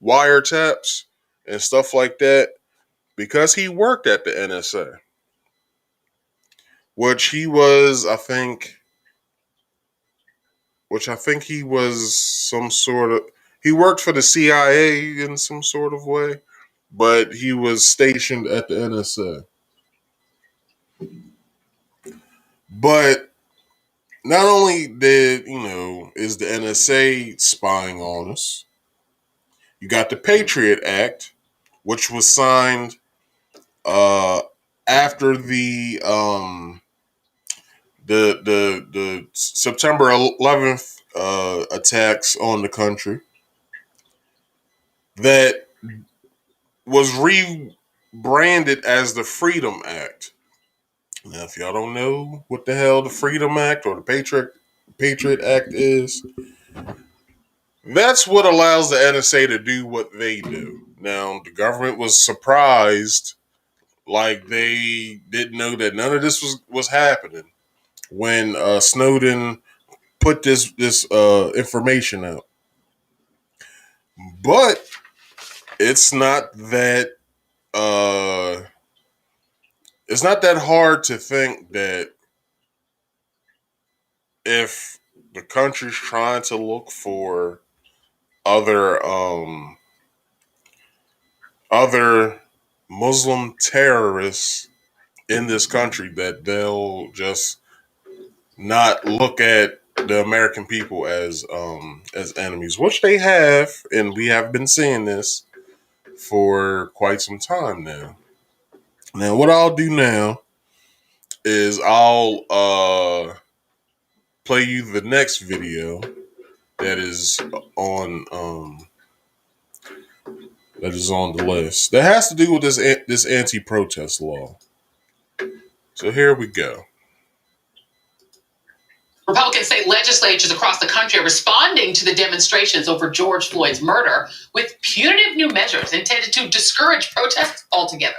wiretaps and stuff like that because he worked at the NSA, which he was, which I think he was some sort of, he worked for the CIA in some sort of way, but he was stationed at the NSA. But not only is the NSA spying on us, you got the Patriot Act, which was signed after the September 11th attacks on the country, that was rebranded as the Freedom Act. Now, if y'all don't know what the hell the Freedom Act or the Patriot Act is, that's what allows the NSA to do what they do. Now, the government was surprised, like they didn't know that none of this was happening when Snowden put this information out. But it's not that it's not that hard to think that if the country's trying to look for other other Muslim terrorists in this country, that they'll just not look at the American people as enemies, which they have, and we have been seeing this for quite some time now. Now, what I'll do now is I'll play you the next video that is on the list that has to do with this anti-protest law. So here we go. Republican state legislatures across the country are responding to the demonstrations over George Floyd's murder with punitive new measures intended to discourage protests altogether.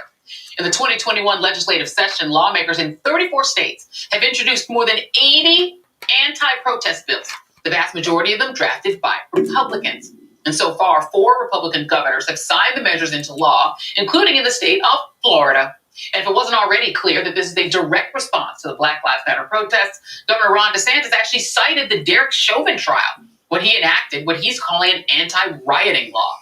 In the 2021 legislative session, lawmakers in 34 states have introduced more than 80 anti-protest bills, the vast majority of them drafted by Republicans. And so far, 4 Republican governors have signed the measures into law, including in the state of Florida. And if it wasn't already clear that this is a direct response to the Black Lives Matter protests, Governor Ron DeSantis actually cited the Derek Chauvin trial when he enacted what he's calling an anti-rioting law.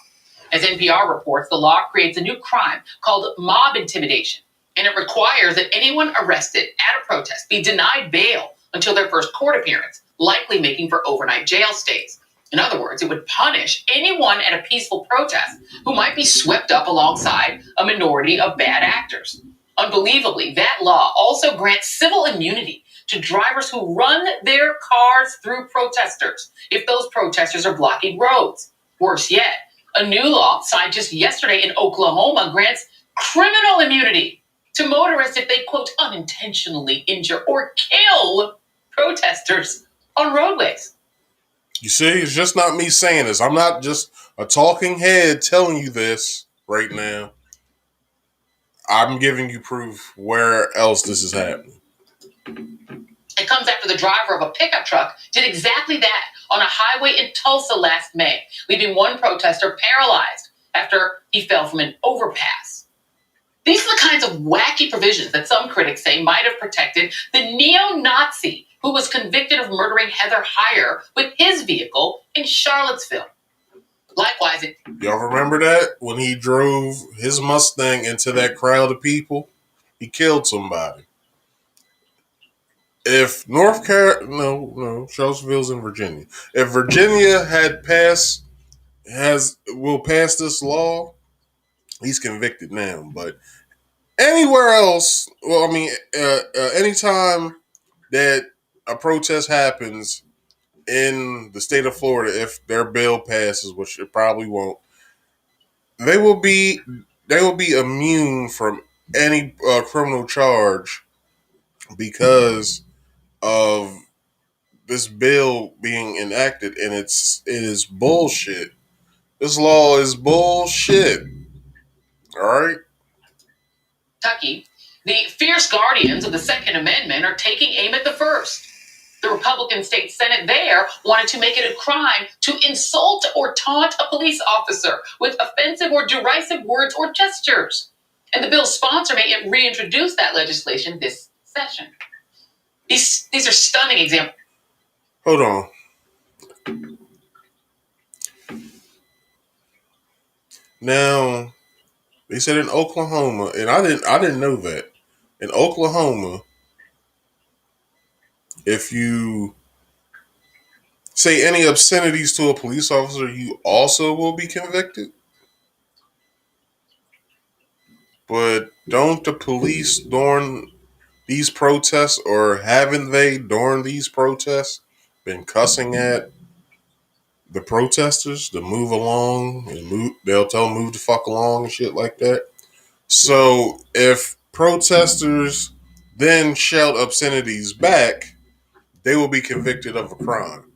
As NPR reports, the law creates a new crime called mob intimidation, and it requires that anyone arrested at a protest be denied bail until their first court appearance, likely making for overnight jail stays. In other words, it would punish anyone at a peaceful protest who might be swept up alongside a minority of bad actors. Unbelievably, that law also grants civil immunity to drivers who run their cars through protesters if those protesters are blocking roads. Worse yet, a new law signed just yesterday in Oklahoma grants criminal immunity to motorists if they, quote, unintentionally injure or kill protesters on roadways. You see, it's just not me saying this. I'm not just a talking head telling you this right now. I'm giving you proof where else this is happening. It comes after the driver of a pickup truck did exactly that on a highway in Tulsa last May, leaving one protester paralyzed after he fell from an overpass. These are the kinds of wacky provisions that some critics say might have protected the neo-Nazi who was convicted of murdering Heather Heyer with his vehicle in Charlottesville. Likewise, y'all remember that when he drove his Mustang into that crowd of people, he killed somebody. If North Carolina, no, Charlottesville's in Virginia. If Virginia will pass this law, he's convicted now. But anywhere else, well, I mean, anytime that a protest happens in the state of Florida, if their bill passes, which it probably won't, they will be immune from any criminal charge because of this bill being enacted, and it is bullshit. This law is bullshit. All right. Kentucky, the fierce guardians of the Second Amendment are taking aim at the First. The Republican state Senate there wanted to make it a crime to insult or taunt a police officer with offensive or derisive words or gestures. And the bill's sponsor may reintroduce that legislation this session. These are stunning examples. Hold on. Now, they said in Oklahoma, and I didn't know that. In Oklahoma, if you say any obscenities to a police officer, you also will be convicted. But don't the police during these protests, or haven't they during these protests, been cussing at the protesters to move along and move? They'll tell them move the fuck along and shit like that. So if protesters then shout obscenities back, they will be convicted of a crime,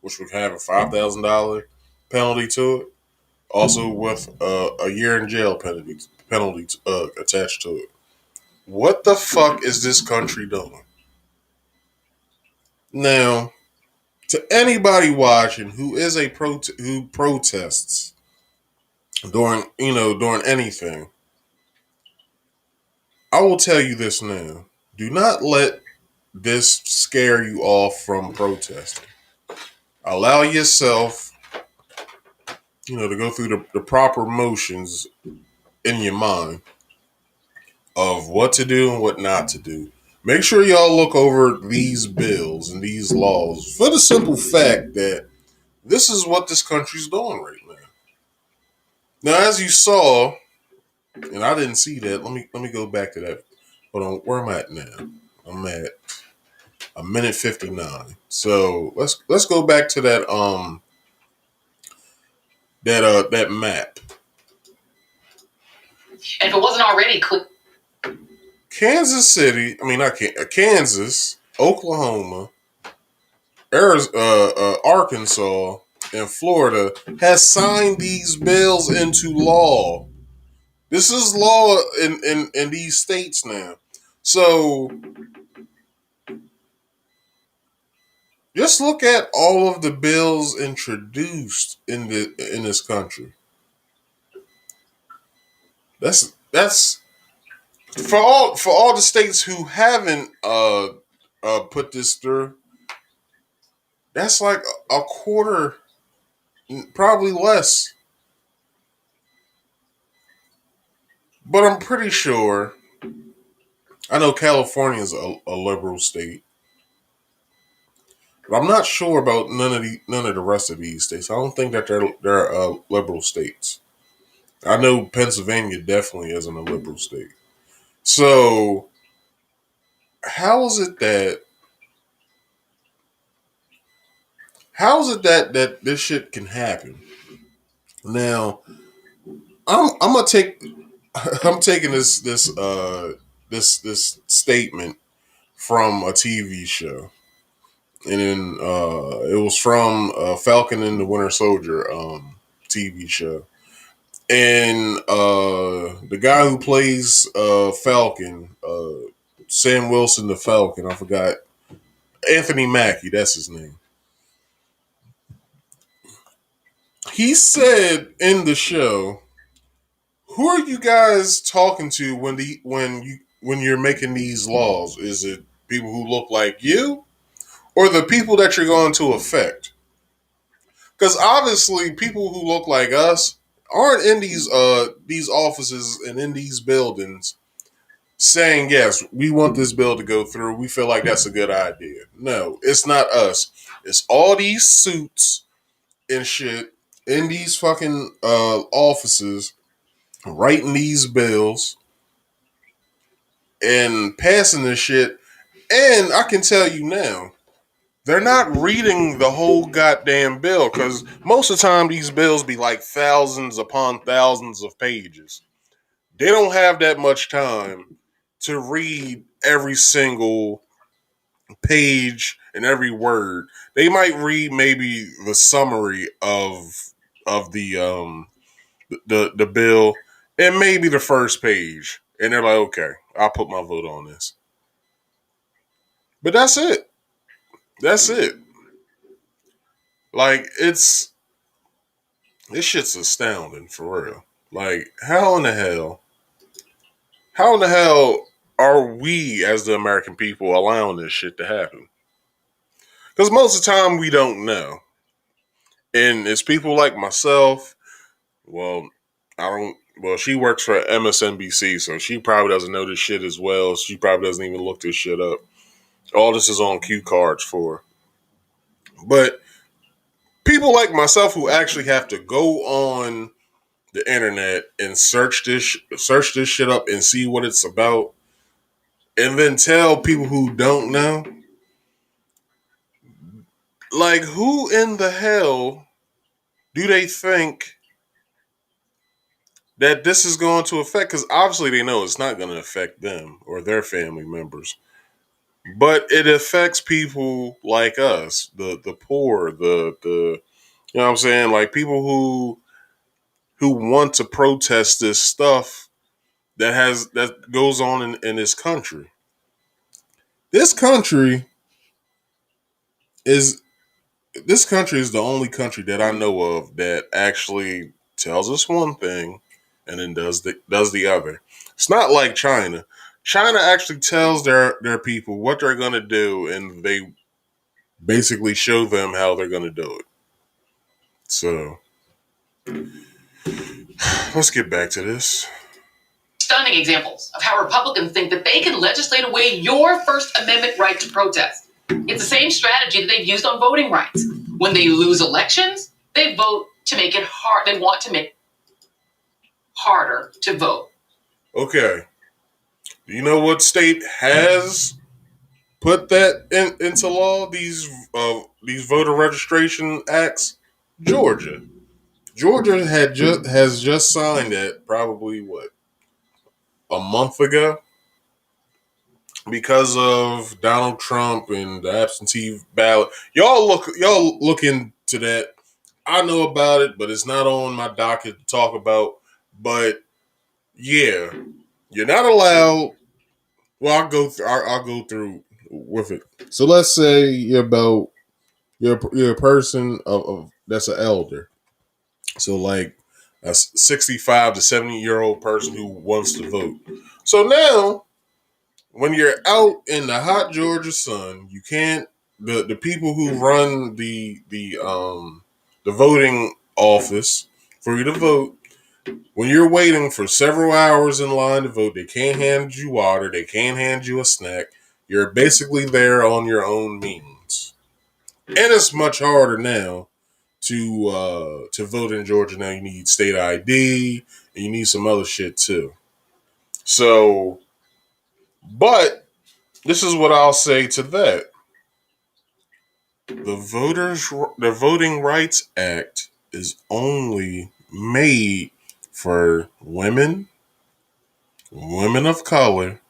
which would have a $5,000 penalty to it, also with a year in jail penalty attached to it. What the fuck is this country doing? Now, to anybody watching who is who protests during anything, I will tell you this now. Do not let this scare you off from protesting. Allow yourself, to go through the proper motions in your mind of what to do and what not to do. Make sure y'all look over these bills and these laws for the simple fact that this is what this country's doing right now. Now, as you saw, and I didn't see that. Let me go back to that. Hold on, where am I at now? I'm at a minute 59. So let's go back to that that map. And if it wasn't already clear, Kansas City, Kansas, Oklahoma, Arizona, Arkansas, and Florida has signed these bills into law. This is law in these states now. So just look at all of the bills introduced in this country. That's for all the states who haven't put this through. That's like a quarter, probably less. But I'm pretty sure. I know California is a liberal state, but I'm not sure about none of the rest of these states. I don't think that they're liberal states. I know Pennsylvania definitely isn't a liberal state. So how is it that this shit can happen? Now, I'm taking this statement from a TV show, and then it was from Falcon and the Winter Soldier TV show, and the guy who plays Falcon, Sam Wilson the Falcon, I forgot, Anthony Mackie, that's his name. He said in the show, "Who are you guys talking to when you're making these laws? Is it people who look like you, or the people that you're going to affect?" Because obviously, people who look like us aren't in these offices and in these buildings saying, yes, we want this bill to go through. We feel like that's a good idea. No, it's not us. It's all these suits and shit in these fucking offices writing these bills and passing this shit. And I can tell you now, they're not reading the whole goddamn bill, because most of the time these bills be like thousands upon thousands of pages. They don't have that much time to read every single page and every word. They might read maybe the summary of the bill and maybe the first page, and they're like, okay, I'll put my vote on this. But that's it. That's it. Like, this shit's astounding for real. Like, how in the hell are we as the American people allowing this shit to happen? Because most of the time we don't know. And it's people like myself. Well, she works for MSNBC, so she probably doesn't know this shit as well. She probably doesn't even look this shit up. All this is on cue cards for her. But people like myself who actually have to go on the internet and search this shit up and see what it's about, and then tell people who don't know, like, who in the hell do they think that this is going to affect? Because obviously they know it's not going to affect them or their family members, but it affects people like us, the poor, the you know what I'm saying, like people who want to protest this stuff that goes on in this country. This country is the only country that I know of that actually tells us one thing and then does the other. It's not like China. China actually tells their people what they're gonna do, and they basically show them how they're gonna do it. So let's get back to this. Stunning examples of how Republicans think that they can legislate away your First Amendment right to protest. It's the same strategy that they've used on voting rights. When they lose elections, they vote to make it hard. They want to make it harder to vote. Okay. Do you know what state has put that into law? These voter registration acts? Georgia. Georgia has just signed that probably a month ago, because of Donald Trump and the absentee ballot. Y'all look into that. I know about it, but it's not on my docket to talk about. But yeah, you're not allowed. Well, I'll go through with it. So let's say you're a person of that's an elder. So like a 65 to 70-year-old person who wants to vote. So now, when you're out in the hot Georgia sun, you can't. The people who run the voting office for you to vote, when you're waiting for several hours in line to vote, they can't hand you water. They can't hand you a snack. You're basically there on your own means, and it's much harder now to vote in Georgia. Now you need state ID and you need some other shit too. So, but this is what I'll say to that. The Voting Rights Act is only made for women of color,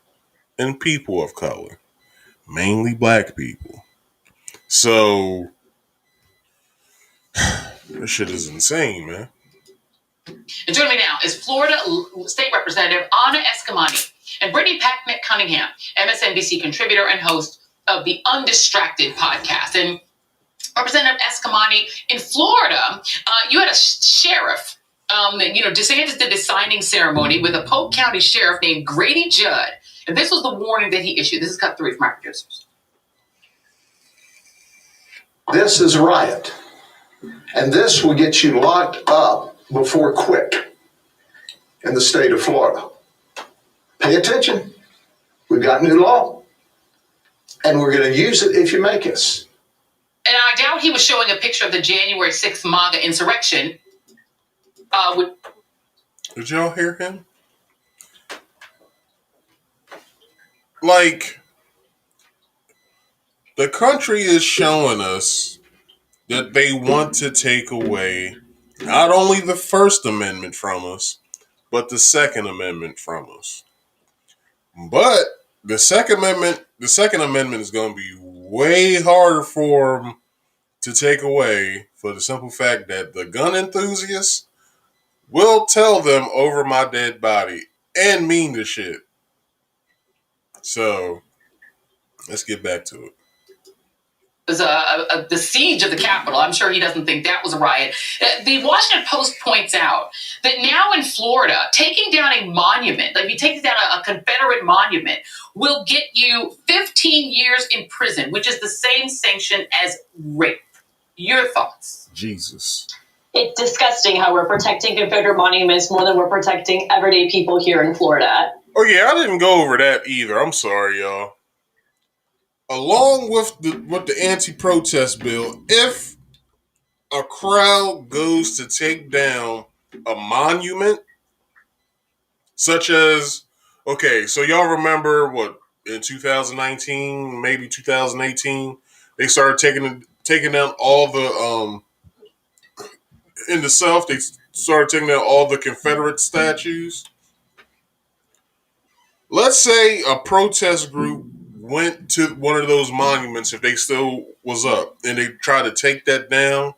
and people of color, mainly black people. So this shit is insane, man. And joining me now is Florida State Representative Anna Eskamani and Brittany Packnett Cunningham, MSNBC contributor and host of the Undistracted podcast. And Representative Eskamani, in Florida, you had a sheriff. DeSantis did the signing ceremony with a Polk County sheriff named Grady Judd. And this was the warning that he issued. This is cut 3 from our producers. This is a riot. And this will get you locked up before quick in the state of Florida. Pay attention. We've got new law, and we're going to use it if you make us. And I doubt he was showing a picture of the January 6th MAGA insurrection. Did y'all hear him? Like, the country is showing us that they want to take away not only the First Amendment from us, but the Second Amendment from us. But the Second Amendment is going to be way harder for them to take away for the simple fact that the gun enthusiasts will tell them over my dead body and mean the shit. So let's get back to it. Was the siege of the Capitol. I'm sure he doesn't think that was a riot. The Washington Post points out that now in Florida, taking down a monument, like if you take down a Confederate monument, will get you 15 years in prison, which is the same sanction as rape. Your thoughts? Jesus. It's disgusting how we're protecting Confederate monuments more than we're protecting everyday people here in Florida. Oh yeah, I didn't go over that either. I'm sorry, y'all. Along with the anti-protest bill, if a crowd goes to take down a monument, such as, okay, so y'all remember what, in 2019, maybe 2018, they started taking down all the in the South, they started taking down all the Confederate statues. Let's say a protest group went to one of those monuments, if they still was up, and they tried to take that down,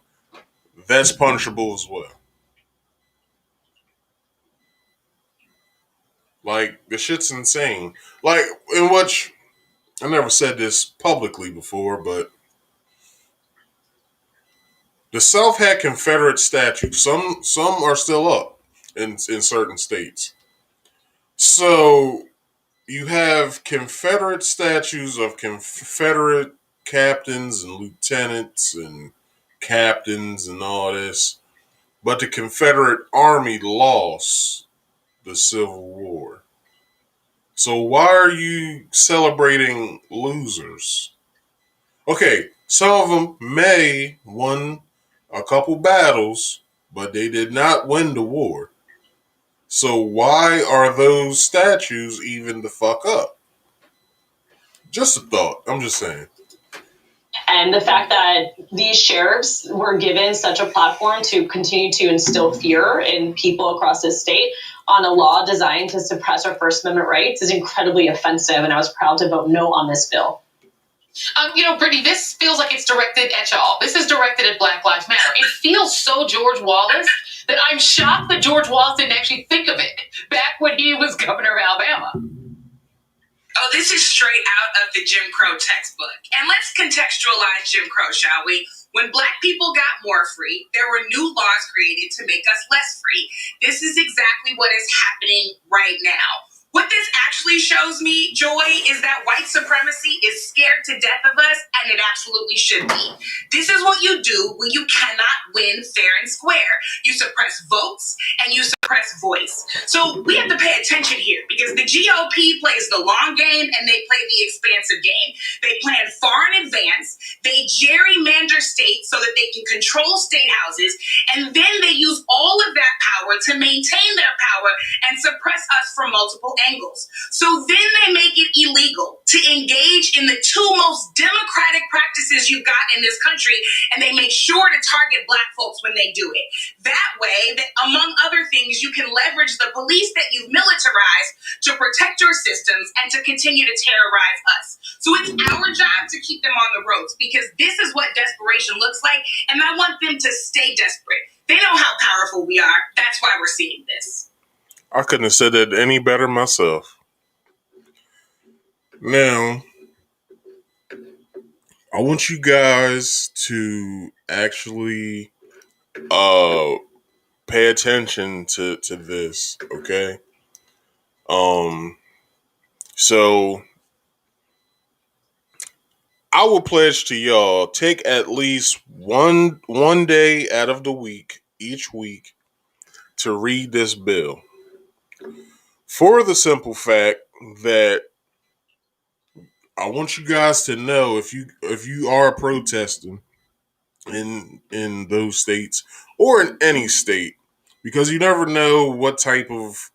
that's punishable as well. Like, the shit's insane. Like, in which, I never said this publicly before, but the South had Confederate statues. Some are still up in certain states. So you have Confederate statues of Confederate captains and lieutenants and captains and all this, but the Confederate Army lost the Civil War. So why are you celebrating losers? Okay, some of them may won a couple battles, but they did not win the war. So why are those statues even the fuck up? Just a thought. I'm just saying. And the fact that these sheriffs were given such a platform to continue to instill fear in people across this state on a law designed to suppress our First Amendment rights is incredibly offensive, and I was proud to vote no on this bill. Brittany, this feels like it's directed at y'all. This is directed at Black Lives Matter. It feels so George Wallace that I'm shocked that George Wallace didn't actually think of it back when he was governor of Alabama. Oh, this is straight out of the Jim Crow textbook. And let's contextualize Jim Crow, shall we? When Black people got more free, there were new laws created to make us less free. This is exactly what is happening right now. What this actually shows me, Joy, is that white supremacy is scared to death of us, and it absolutely should be. This is what you do when you cannot win fair and square. You suppress votes, and you suppress voice. So we have to pay attention here, because the GOP plays the long game, and they play the expansive game. They plan far in advance. They gerrymander states so that they can control state houses, and then they use all of that power to maintain their power and suppress us from multiple angles. So then they make it illegal to engage in the two most democratic practices you've got in this country, and they make sure to target Black folks when they do it. That way, that among other things, you can leverage the police that you've militarized to protect your systems and to continue to terrorize us. So it's our job to keep them on the ropes, because this is what desperation looks like, and I want them to stay desperate. They know how powerful we are. That's why we're seeing this. I couldn't have said that any better myself. Now, I want you guys to actually pay attention to this, okay? So I will pledge to y'all, take at least one day out of the week, each week, to read this bill. For the simple fact that I want you guys to know, if you are protesting in those states or in any state, because you never know what type of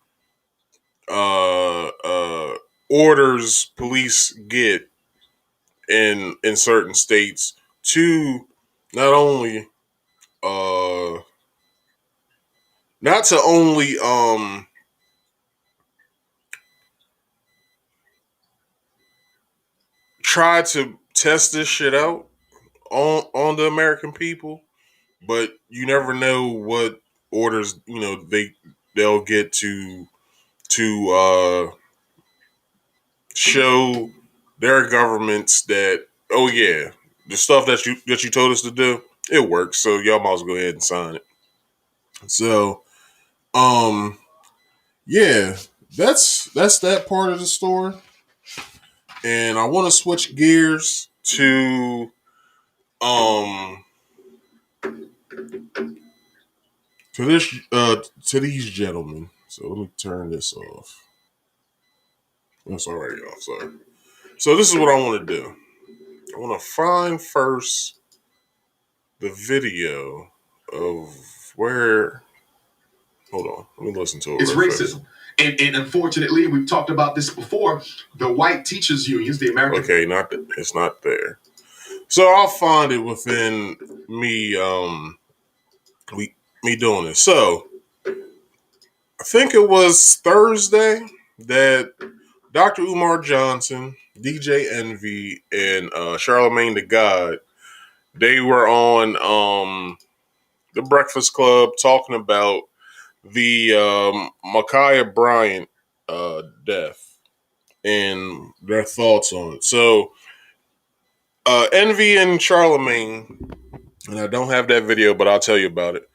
orders police get in certain states to not only not to only try to test this shit out on the American people, but you never know what orders they'll get to show their governments that, oh yeah, the stuff that you told us to do, it works, so y'all might as well go ahead and sign it. So yeah, that's that part of the story. And I want to switch gears to to these gentlemen. So let me turn this off. That's already off. Sorry. So this is what I want to do. I want to find first the video of where. Hold on. Let me listen to it. It's racism. And unfortunately, we've talked about this before. The white teachers unions, the American. Okay, it's not there. So I'll find it within me me doing this. So I think it was Thursday that Dr. Umar Johnson, DJ Envy, and Charlamagne the God, they were on the Breakfast Club talking about the Ma'Khia Bryant death and their thoughts on it. So Envy and Charlamagne, and I don't have that video, but I'll tell you about it.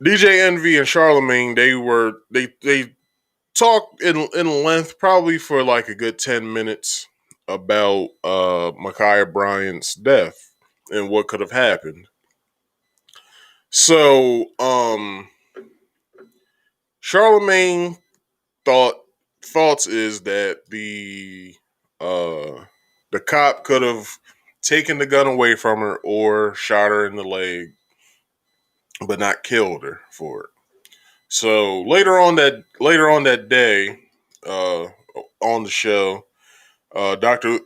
DJ Envy and Charlamagne, they talked in length, probably for like a good 10 minutes, about Ma'Khia Bryant's death and what could have happened. So Charlamagne thoughts is that the cop could have taken the gun away from her or shot her in the leg, but not killed her for it. So later on that day, on the show, Dr.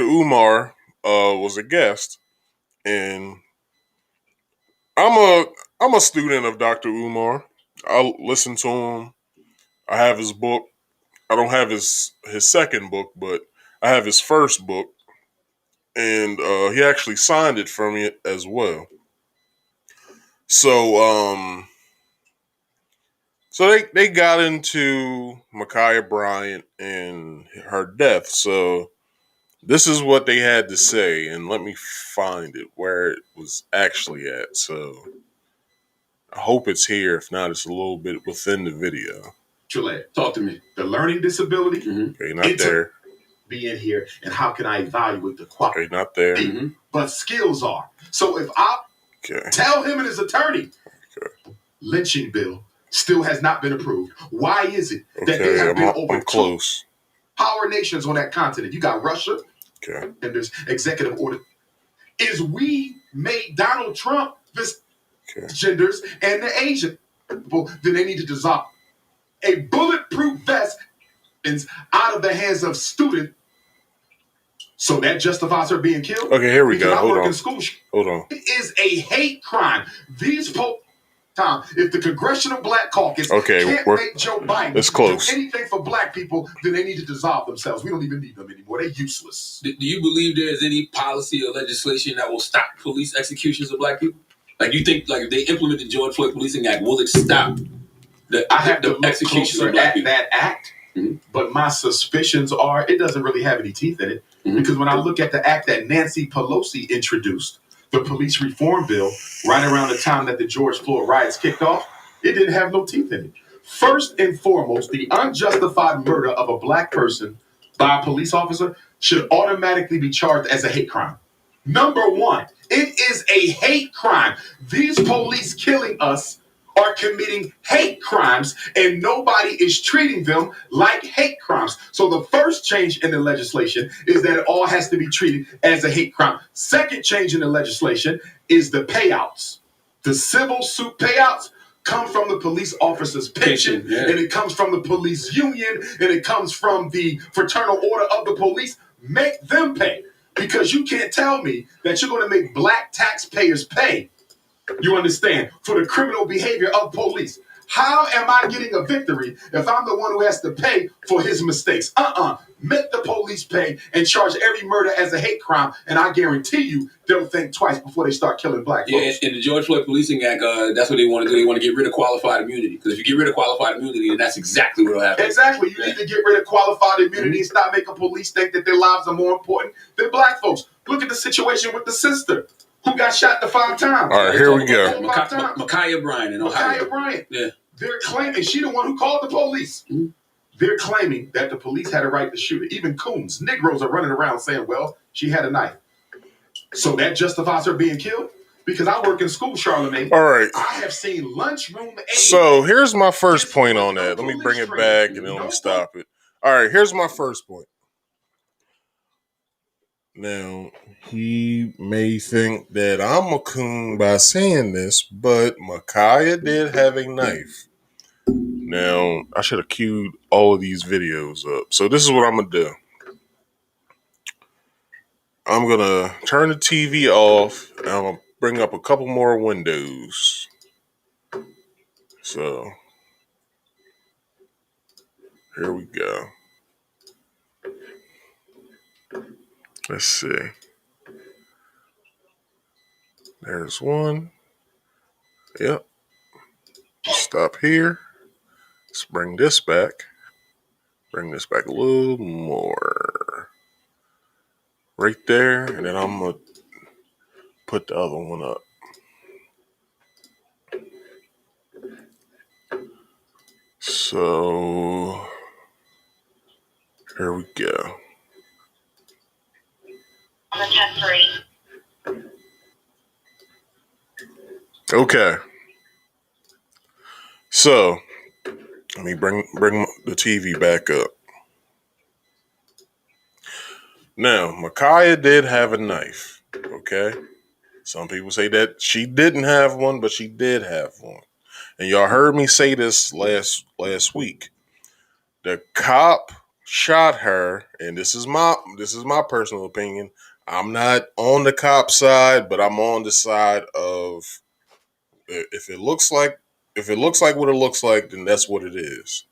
Umar was a guest, and I'm a student of Dr. Umar. I listen to him. I have his book. I don't have his second book, but I have his first book, and he actually signed it for me as well. So so they got into Ma'Khia Bryant and her death. So this is what they had to say, and let me find it where it was actually at. So I hope it's here. If not, it's a little bit within the video. Chile, talk to me. The learning disability. Mm-hmm. Okay, not there. Being here, and how can I evaluate the quality? Okay, not there. Mm-hmm. But skills are. So if I tell him and his attorney, lynching bill still has not been approved. Why is it that they have been over close power nations on that continent? You got Russia, and there's executive order. Is we made Donald Trump this genders and the Asian people, then they need to dissolve. A bulletproof vest is out of the hands of student, so that justifies her being killed. Okay, here we go. Hold on. It is a hate crime. These Tom, if the Congressional Black Caucus can't make Joe Biden do anything for black people, then they need to dissolve themselves. We don't even need them anymore. They're useless. Do you believe there's any policy or legislation that will stop police executions of black people? Like, you think, like, if they implement the George Floyd Policing Act, will it stop the executions of black people? That act, but my suspicions are it doesn't really have any teeth in it. Because when I look at the act that Nancy Pelosi introduced, the police reform bill, right around the time that the George Floyd riots kicked off, it didn't have no teeth in it. First and foremost, the unjustified murder of a black person by a police officer should automatically be charged as a hate crime. Number one, it is a hate crime. These police killing us are committing hate crimes, and nobody is treating them like hate crimes. So the first change in the legislation is that it all has to be treated as a hate crime. Second change in the legislation is the payouts. The civil suit payouts come from the police officer's pension, and it comes from the police union, and it comes from the fraternal order of the police. Make them pay, because you can't tell me that you're going to make black taxpayers pay, you understand, for the criminal behavior of police. How am I getting a victory if I'm the one who has to pay for his mistakes? Make the police pay and charge every murder as a hate crime, and I guarantee you they'll think twice before they start killing black folks. Yeah, in the George Floyd Policing Act, that's what they want to do. They want to get rid of qualified immunity. Because if you get rid of qualified immunity, then that's exactly what will happen. Exactly. You need to get rid of qualified immunity and stop making police think that their lives are more important than black folks. Look at the situation with the sister who got shot the 5 times. All right, here we go. Ma'Khia Bryant in Ohio. Ma'Khia Bryant. Yeah. They're claiming, she the one who called the police. Mm-hmm. They're claiming that the police had a right to shoot her. Even coons, Negroes are running around saying, well, she had a knife. So that justifies her being killed? Because I work in school, Charlamagne. All right. I have seen lunchroom aides. So here's my first point on that. Let me bring it back and then let me stop it. All right, here's my first point. Now, he may think that I'm a coon by saying this, but Ma'Khia did have a knife. Now, I should have queued all of these videos up. So this is what I'm going to do. I'm going to turn the TV off, and I'm going to bring up a couple more windows. So, here we go. Let's see. There's one. Yep. Stop here. Let's bring this back. Bring this back a little more. Right there. And then I'm going to put the other one up. So, here we go. On the test 3. Okay. So, let me bring the TV back up. Now, Ma'Khia did have a knife, okay? Some people say that she didn't have one, but she did have one. And y'all heard me say this last week. The cop shot her, and this is my personal opinion. I'm not on the cop side, but I'm on the side of if it looks like what it looks like, then that's what it is.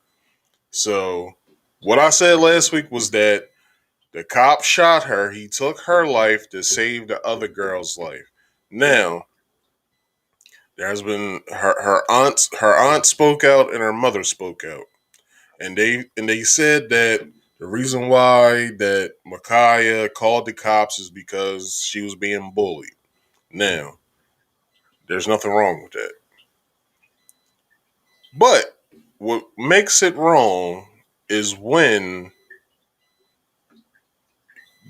So what I said last week was that the cop shot her. He took her life to save the other girl's life. Now, there's been her aunt spoke out and her mother spoke out. And they said that the reason why that Ma'Khia called the cops is because she was being bullied. Now, there's nothing wrong with that. But what makes it wrong is when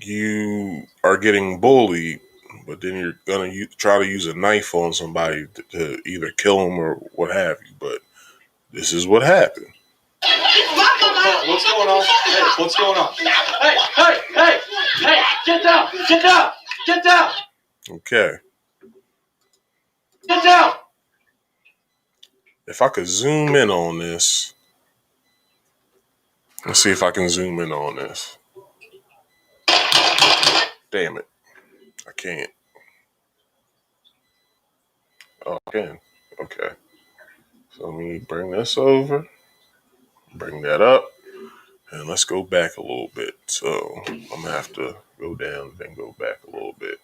you are getting bullied, but then you're going to try to use a knife on somebody to either kill them or what have you. But this is what happened. What's going on? Hey, what's going on? Hey, get down! Okay. Get down! If I could zoom in on this. Let's see if I can zoom in on this. Damn it. I can't. Oh, I can. Okay. So let me bring this over. Bring that up. And let's go back a little bit. So I'm going to have to go down, then go back a little bit.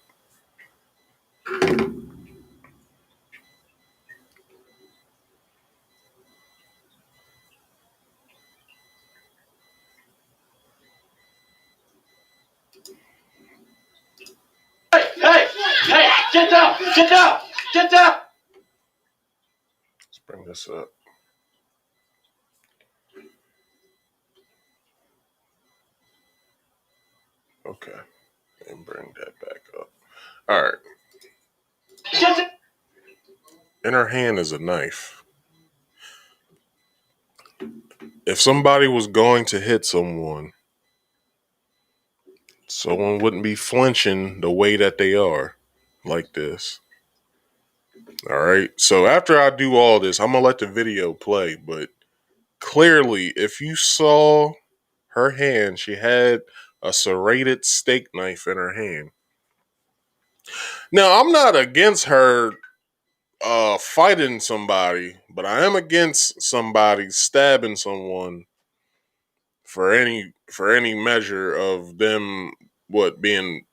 Hey, get down! Let's bring this up. Okay. And bring that back up. All right. In her hand is a knife. If somebody was going to hit someone wouldn't be flinching the way that they are like this. All right. So after I do all this, I'm going to let the video play. But clearly, if you saw her hand, she had a serrated steak knife in her hand. Now, I'm not against her fighting somebody, but I am against somebody stabbing someone for any measure of them being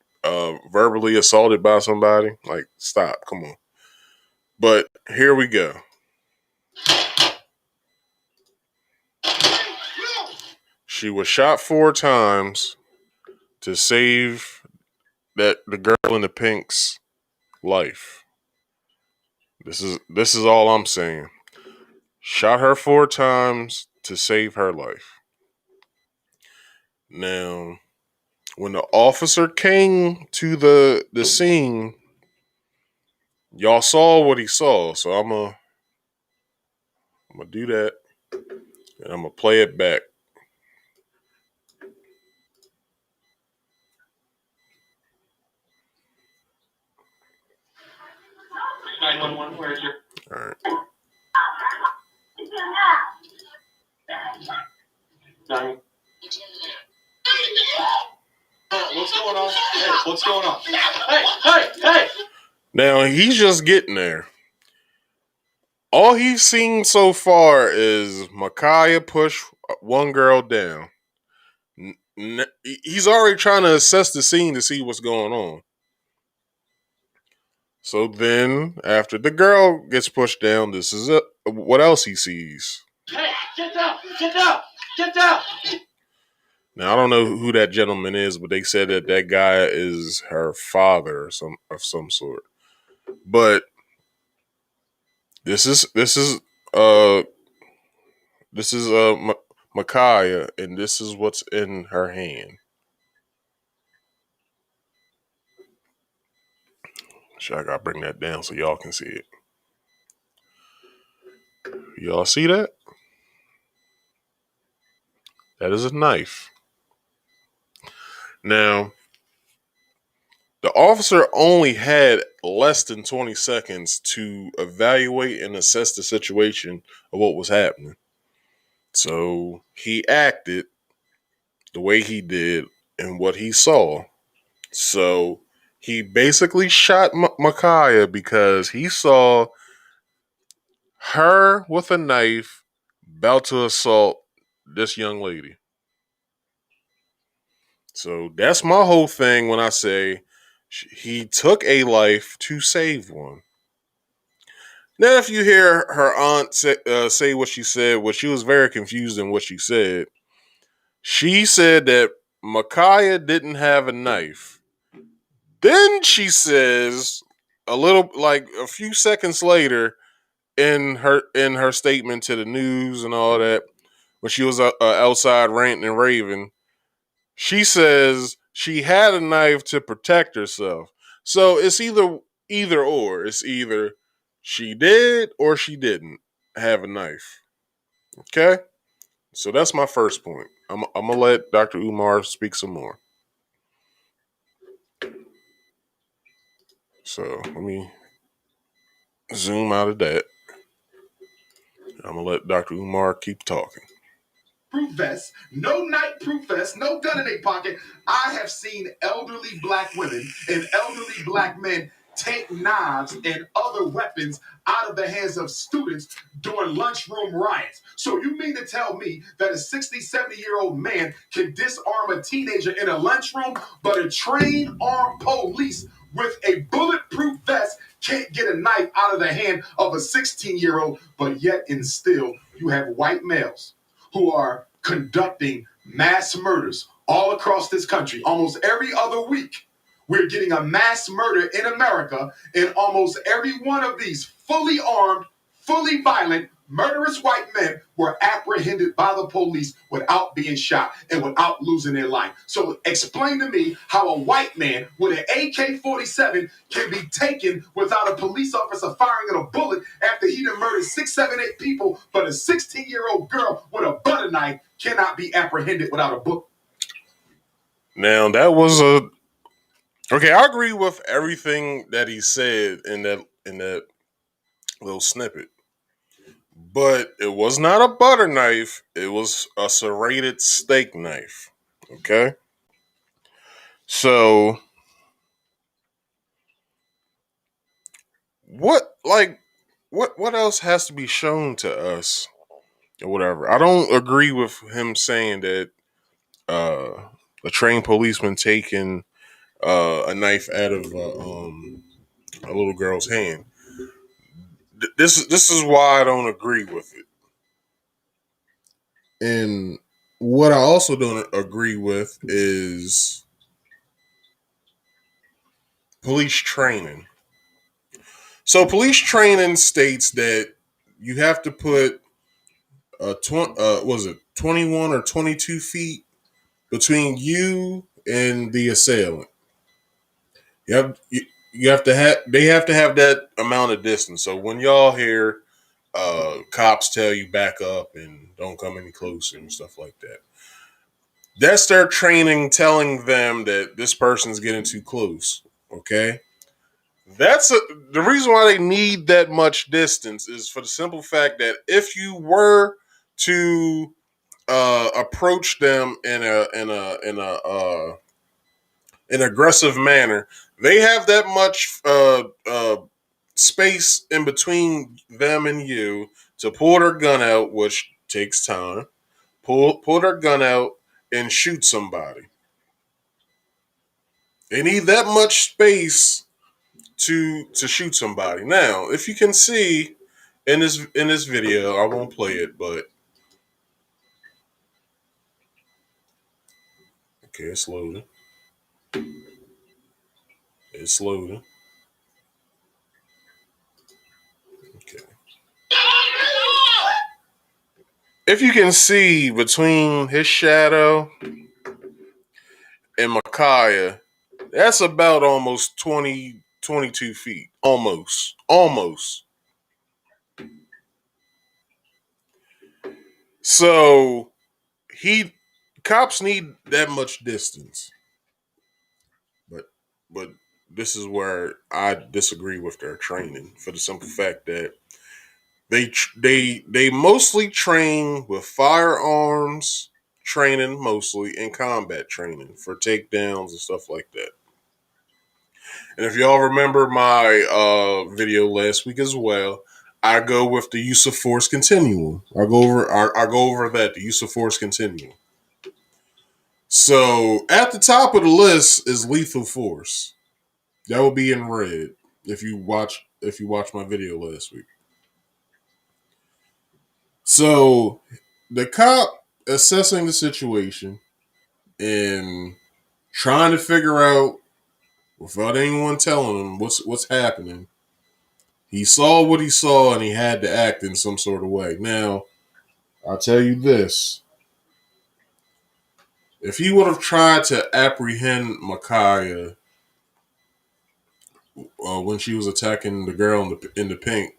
verbally assaulted by somebody. Like, stop, come on. But here we go. She was shot 4 times to save the girl in the pink's life. This is all I'm saying. Shot her 4 times to save her life. Now, when the officer came to the scene, y'all saw what he saw. So I'm gonna do that, and I'm gonna play it back. 911, where is your... All right. What's going on? Hey, what's going on? Hey! Now he's just getting there. All he's seen so far is Ma'Khia push one girl down. He's already trying to assess the scene to see what's going on. So then, after the girl gets pushed down, this is what else he sees. Hey, get down! Get down! Get down! Now I don't know who that gentleman is, but they said that guy is her father or some sort. But this is Ma'Khia, and this is what's in her hand. I gotta bring that down so y'all can see it. Y'all see that? That is a knife. Now, the officer only had less than 20 seconds to evaluate and assess the situation of what was happening. So he acted the way he did and what he saw. So he basically shot Ma'Khia because he saw her with a knife about to assault this young lady. So that's my whole thing when I say he took a life to save one. Now, if you hear her aunt say what she said, she was very confused in what she said. She said that Ma'Khia didn't have a knife. Then she says a few seconds later in her statement to the news and all that, when she was outside ranting and raving, she says she had a knife to protect herself. So it's either or. It's either she did or she didn't have a knife. Okay? So that's my first point. I'm going to let Dr. Umar speak some more. So let me zoom out of that. I'm going to let Dr. Umar keep talking. Proof vest, no night proof vest, no gun in their pocket. I have seen elderly black women and elderly black men take knives and other weapons out of the hands of students during lunchroom riots. So you mean to tell me that a 60, 70-year-old man can disarm a teenager in a lunchroom, but a trained armed police with a bulletproof vest can't get a knife out of the hand of a 16-year-old, but yet and still you have white males who are conducting mass murders all across this country. Almost every other week, we're getting a mass murder in America, and almost every one of these fully armed, fully violent murderous white men were apprehended by the police without being shot and without losing their life. So explain to me how a white man with an AK-47 can be taken without a police officer firing a bullet after he done murdered 6, 7, 8 people, but a 16-year-old girl with a butter knife cannot be apprehended without a bullet. Now, that was okay, I agree with everything that he said in that little snippet. But it was not a butter knife. It was a serrated steak knife. Okay? So, what else has to be shown to us or whatever? I don't agree with him saying that a trained policeman taking a knife out of a little girl's hand. This is why I don't agree with it. And what I also don't agree with is police training. So police training states that you have to put 21 or 22 feet between you and the assailant. You have to have they have to have that amount of distance. So when y'all hear cops tell you back up and don't come any closer and stuff like that, that's their training telling them that this person's getting too close. Okay, the reason why they need that much distance is for the simple fact that if you were to approach them in an aggressive manner, they have that much space in between them and you to pull their gun out, which takes time. Pull their gun out and shoot somebody. They need that much space to shoot somebody. Now, if you can see in this video, I won't play it, but okay, it's loading. It's loading. Okay. If you can see between his shadow and Ma'Khia, that's about almost 22 feet. Almost. So cops need that much distance. But this is where I disagree with their training for the simple fact that they mostly train with firearms training, mostly in combat training for takedowns and stuff like that. And if y'all remember my video last week as well, I go with the use of force continuum. I go over that, the use of force continuum. So at the top of the list is lethal force. That will be in red if you watch my video last week. So the cop assessing the situation and trying to figure out without anyone telling him what's happening. He saw what he saw and he had to act in some sort of way. Now, I'll tell you this. If he would have tried to apprehend Ma'Khia when she was attacking the girl in the pink,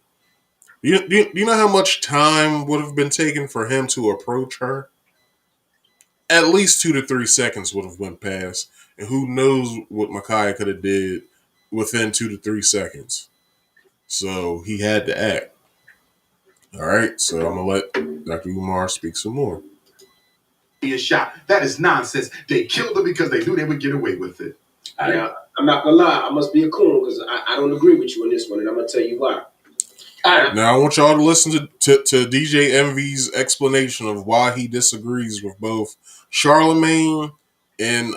do you know how much time would have been taken for him to approach her? At least 2 to 3 seconds would have been passed. And who knows what Ma'Khia could have did within 2 to 3 seconds. So he had to act. All right, so I'm going to let Dr. Umar speak some more. Be a shot. That is nonsense. They killed her because they knew they would get away with it. I'm not going to lie. I must be a coon because I don't agree with you on this one, and I'm going to tell you why. Now, I want y'all to listen to DJ Envy's explanation of why he disagrees with both Charlamagne and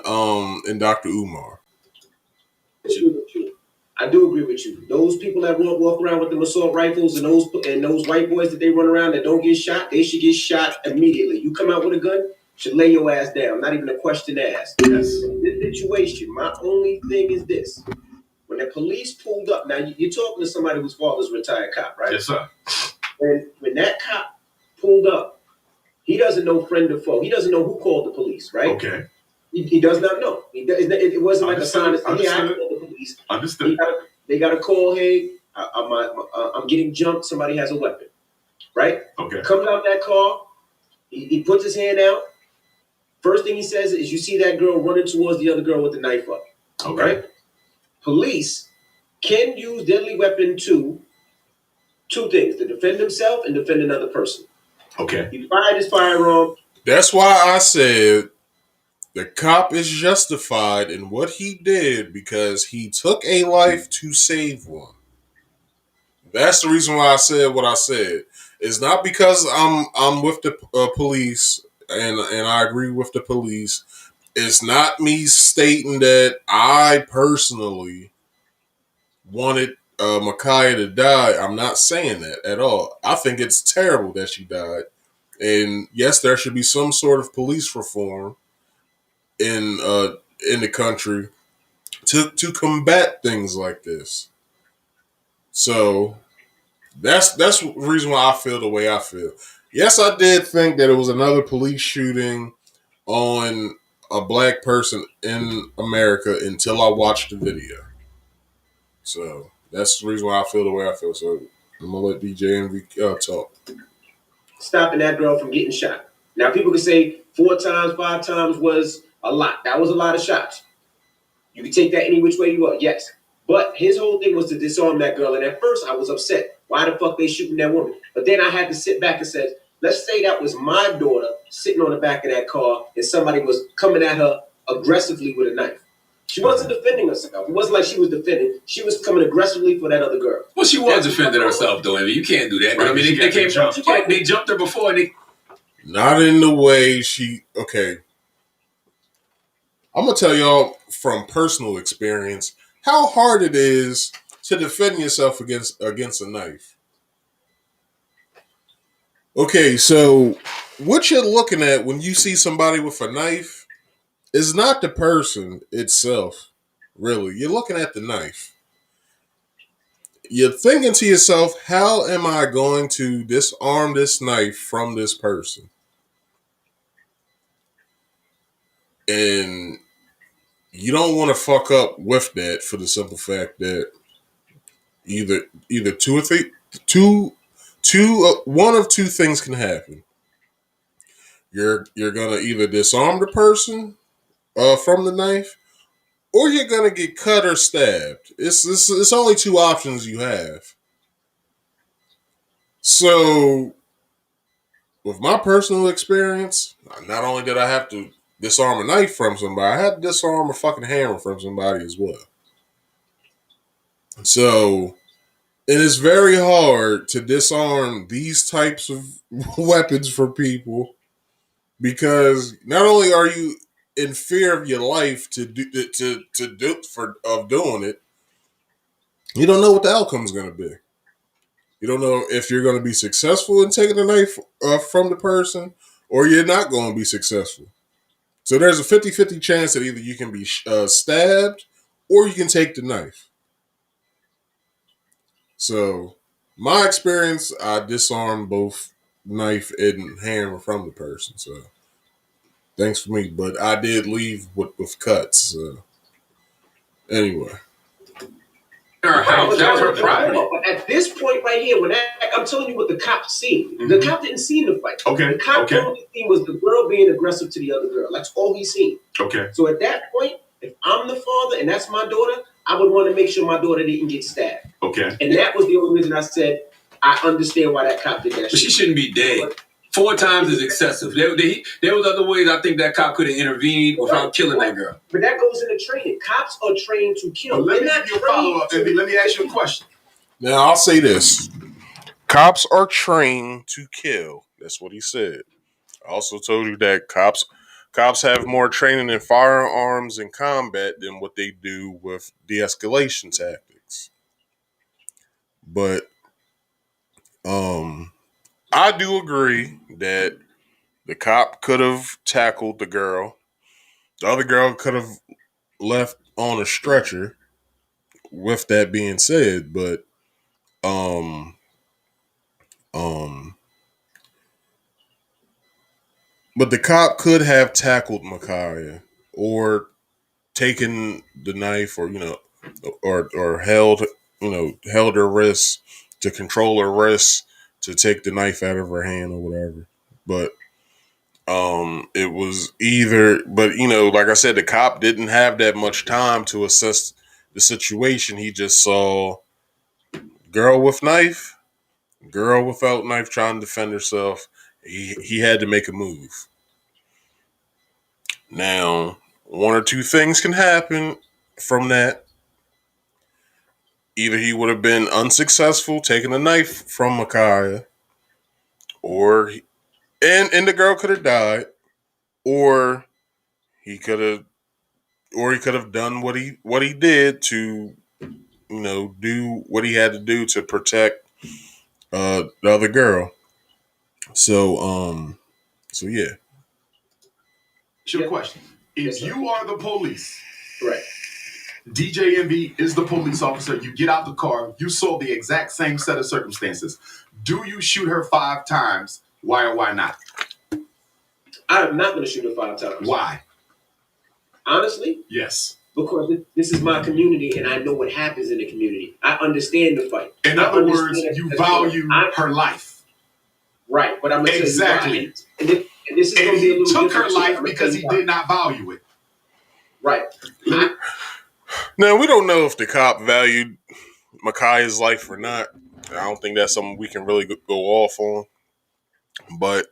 Dr. Umar. I do agree with you. Those people that walk around with them assault rifles and those white boys that they run around that don't get shot, they should get shot immediately. You come out with a gun, should lay your ass down. Not even a question asked. Yes. In this situation, my only thing is this. When the police pulled up, now you're talking to somebody whose father's a retired cop, right? Yes, sir. When that cop pulled up, he doesn't know friend or foe. He doesn't know who called the police, right? Okay. He does not know. It wasn't like a sign that said, "Hey, I Understood. called the police." Understood. They got a call. "Hey, I'm getting jumped. Somebody has a weapon." Right? Okay. Comes out that car. He puts his hand out. First thing he says is, "You see that girl running towards the other girl with the knife up." Okay. Right? Police can use deadly weapon to two things: to defend himself and defend another person. Okay. He fired his firearm. That's why I said the cop is justified in what he did because he took a life to save one. That's the reason why I said what I said. It's not because I'm with the police and I agree with the police. It's not me stating that I personally wanted Ma'Khia to die. I'm not saying that at all. I think it's terrible that she died. And yes, there should be some sort of police reform in the country to combat things like this. So that's the reason why I feel the way I feel. Yes, I did think that it was another police shooting on a black person in America until I watched the video. So that's the reason why I feel the way I feel. So I'm gonna let DJ and talk. Stopping that girl from getting shot. Now, people can say 4 times, 5 times was a lot. That was a lot of shots. You can take that any which way you want, yes. But his whole thing was to disarm that girl. And at first, I was upset. Why the fuck they shooting that woman? But then I had to sit back and say, let's say that was my daughter sitting on the back of that car and somebody was coming at her aggressively with a knife. She wasn't defending herself. It wasn't like she was defending. She was coming aggressively for that other girl. Well, she was defending herself, though. I mean, you can't do that. Right, I mean, they jumped her before. And Not in the way she. Okay, I'm gonna tell y'all from personal experience how hard it is to defend yourself against a knife. Okay, so what you're looking at when you see somebody with a knife is not the person itself, really. You're looking at the knife. You're thinking to yourself, how am I going to disarm this knife from this person? And you don't want to fuck up with that for the simple fact that either one of two things can happen. You're gonna either disarm the person from the knife, or you're gonna get cut or stabbed. It's only two options you have. So, with my personal experience, not only did I have to disarm a knife from somebody, I had to disarm a fucking hammer from somebody as well. So, it is very hard to disarm these types of weapons for people because not only are you in fear of your life of doing it, you don't know what the outcome is going to be. You don't know if you're going to be successful in taking the knife from the person or you're not going to be successful. So there's a 50-50 chance that either you can be stabbed or you can take the knife. So my experience, I disarmed both knife and hammer from the person. So thanks for me. But I did leave with cuts. So anyway. her house. That was her property. At this point right here, I'm telling you what the cop seen. The cop didn't see the fight. Okay. The cop only seen was the girl being aggressive to the other girl. That's all he seen. Okay. So at that point, if I'm the father and that's my daughter, I would want to make sure my daughter didn't get stabbed. Okay. And that was the only reason I said I understand why that cop did that. But she shouldn't be dead. 4 times is excessive. There was other ways I think that cop could have intervened without killing that girl. But that goes into training. Cops are trained to kill. Well, let me give you a follow-up, and let me ask you a question. Now, I'll say this. Cops are trained to kill. That's what he said. I also told you that cops have more training in firearms and combat than what they do with de-escalation tactics. But I do agree that the cop could have tackled the girl. The other girl could have left on a stretcher. With that being said, but But the cop could have tackled Ma'Khia or taken the knife, or or held held her wrist to control her wrist to take the knife out of her hand or whatever. But it was either, but like I said, the cop didn't have that much time to assess the situation. He just saw girl with knife, girl without knife trying to defend herself. He had to make a move. Now, one or two things can happen from that. Either he would have been unsuccessful taking a knife from Ma'Khia, or and the girl could have died, or he could have done what he did to do what he had to do to protect the other girl. So yeah. It's your question. If you are the police, right? DJ Envy is the police officer. You get out the car. You saw the exact same set of circumstances. Do you shoot her 5 times? Why or why not? I am not going to shoot her 5 times. Why? Honestly? Yes. Because this is my community and I know what happens in the community. I understand the fight. In other words, you value her life. Right, but I'm going to exactly. And this is going to be a little took her life because he did not value it. Right. Now, we don't know if the cop valued Ma'Khia's life or not. I don't think that's something we can really go off on. But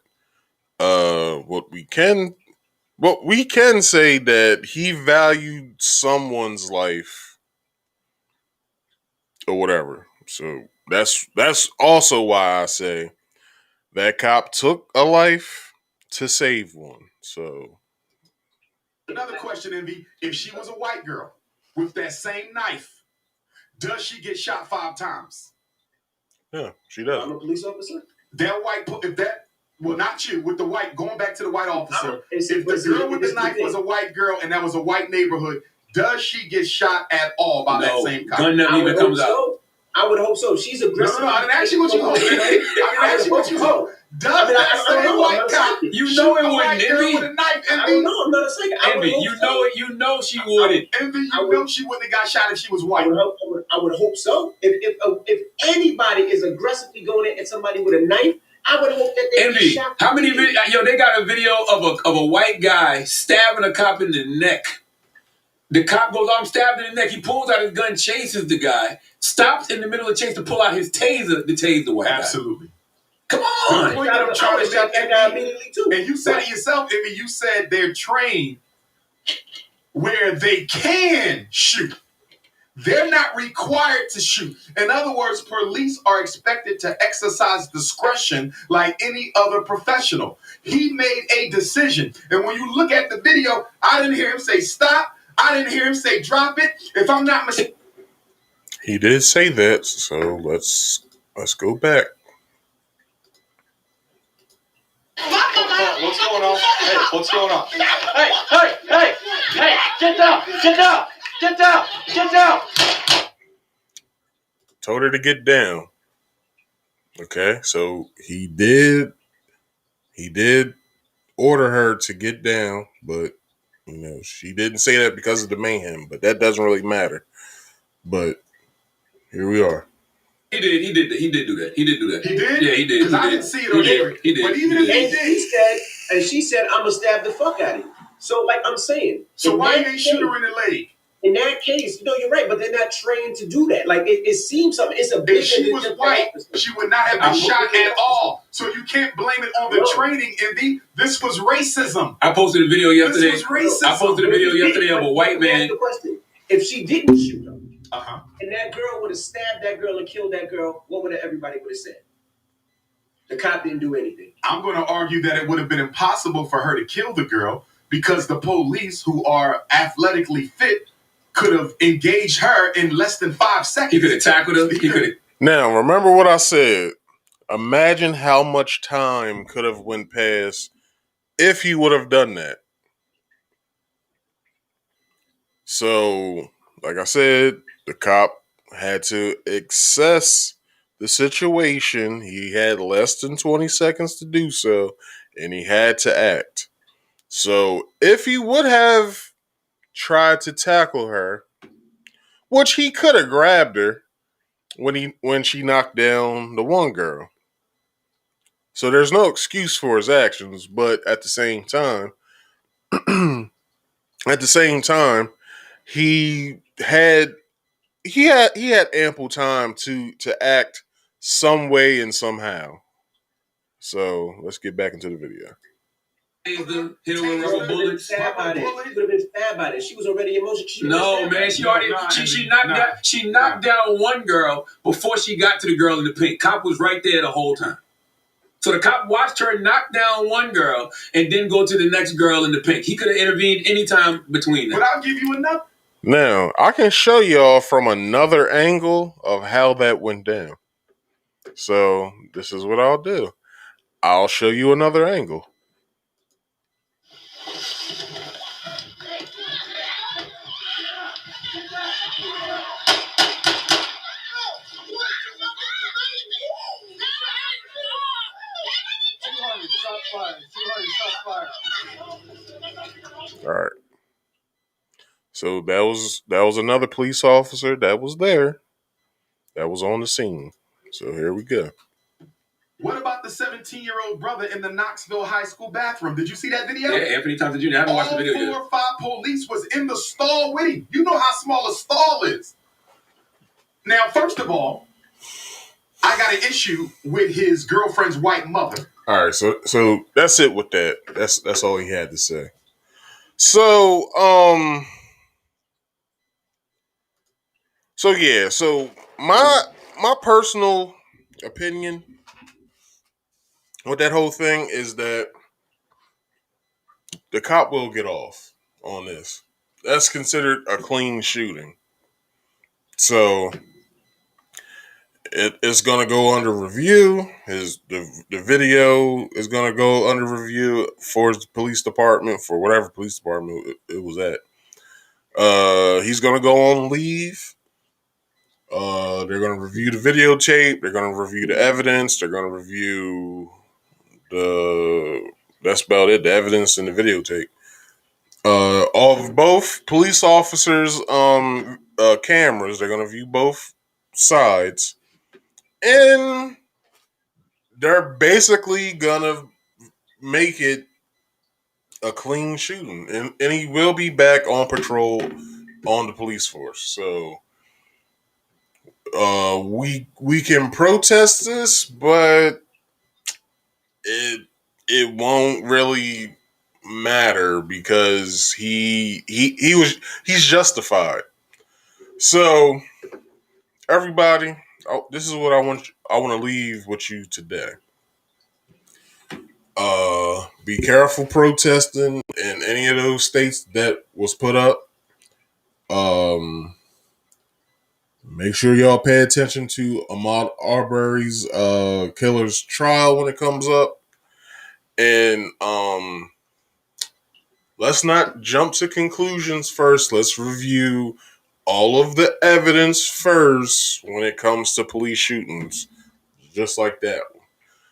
what we can say that he valued someone's life or whatever. So that's also why I say that cop took a life to save one. So another question, Envy. If she was a white girl with that same knife, does she get shot 5 times? Yeah, she does. I'm a police officer. Not you, with the white, going back to the white officer. If the girl with the knife was a white girl and that was a white neighborhood, does she get shot at all by that same cop? Gun never even comes out. I would hope so. She's aggressive. No, I didn't ask you what you hope. I didn't ask you what you hope. Does that same white cop you know it wouldn't, Envy? With a knife, I don't know. I'm not a second. Envy, you know she wouldn't. Envy, you know she wouldn't have got shot if she was white. I would hope so. If anybody is aggressively going at somebody with a knife, I would hope that they Envy, get shot. how many they got a video of a white guy stabbing a cop in the neck. The cop goes, I'm stabbed in the neck. He pulls out his gun, chases the guy, stops in the middle of the chase to pull out his taser to tase the white guy. Absolutely. Come on. And you said it yourself, Envy. You said they're trained where they can shoot. They're not required to shoot. In other words, police are expected to exercise discretion like any other professional. He made a decision. And when you look at the video, I didn't hear him say stop. I didn't hear him say drop it. If I'm not mistaken. He did say that, so let's go back. What's going on? Hey, what's going on? Hey, get down. Told her to get down. Okay, so he did order her to get down, but she didn't say that because of the mayhem, but that doesn't really matter. But here we are. He did do that. He did? Yeah, he did. Because I didn't see it or hear it. He did. But even if he did, she said, I'm gonna stab the fuck out of you. So like I'm saying. So why you ain't shoot her in the leg? In that case, you're right, but they're not trained to do that. Like it seems something. It's a big. If she was white, she would not have been shot at all. So you can't blame it on the training, Envy. This was racism. I posted a video yesterday. This was racism. I posted a video yesterday of a white man. The question: if she didn't shoot her, and that girl would have stabbed that girl and killed that girl, what would everybody would have said? The cop didn't do anything. I'm going to argue that it would have been impossible for her to kill the girl because the police, who are athletically fit, could have engaged her in less than 5 seconds. He could have tackled her. Now, remember what I said. Imagine how much time could have went past if he would have done that. So, like I said, the cop had to assess the situation. He had less than 20 seconds to do so, and he had to act. So if he would have tried to tackle her, which he could have grabbed her when she knocked down the one girl. So there's no excuse for his actions, but at the same time, he had ample time to act some way and somehow. So let's get back into the video. Hit her with rubber bullets. She would have been stabbed by this. She was already emotional. No, man. She knocked down one girl before she got to the girl in the pink. Cop was right there the whole time. So the cop watched her knock down one girl and then go to the next girl in the pink. He could have intervened anytime between them. But I'll give you another. Now, I can show y'all from another angle of how that went down. So this is what I'll do. I'll show you another angle. All right. So that was another police officer that was there. That was on the scene. So here we go. What about the 17-year-old brother in the Knoxville High School bathroom? Did you see that video? Yeah, Anthony Thompson Jr. I haven't watched the video yet. All 4 or 5 police was in the stall with him. You know how small a stall is. Now, first of all, I got an issue with his girlfriend's white mother. All right, so that's it with that. That's all he had to say. So my personal opinion with that whole thing is that the cop will get off on this. That's considered a clean shooting. So it's going to go under review. The video is going to go under review for the police department, for whatever police department it was at. He's going to go on leave. They're going to review the videotape. They're going to review the evidence. They're going to review that's about it, the evidence and the videotape. Of both police officers' cameras, they're going to view both sides. And they're basically going to make it a clean shooting. And he will be back on patrol on the police force. So we can protest this, but it won't really matter because he's justified. So everybody, this is what I want to leave with you today. Be careful protesting in any of those states that was put up. Make sure y'all pay attention to Ahmaud Arbery's killer's trial when it comes up. And let's not jump to conclusions first. Let's review all of the evidence first when it comes to police shootings. Just like that.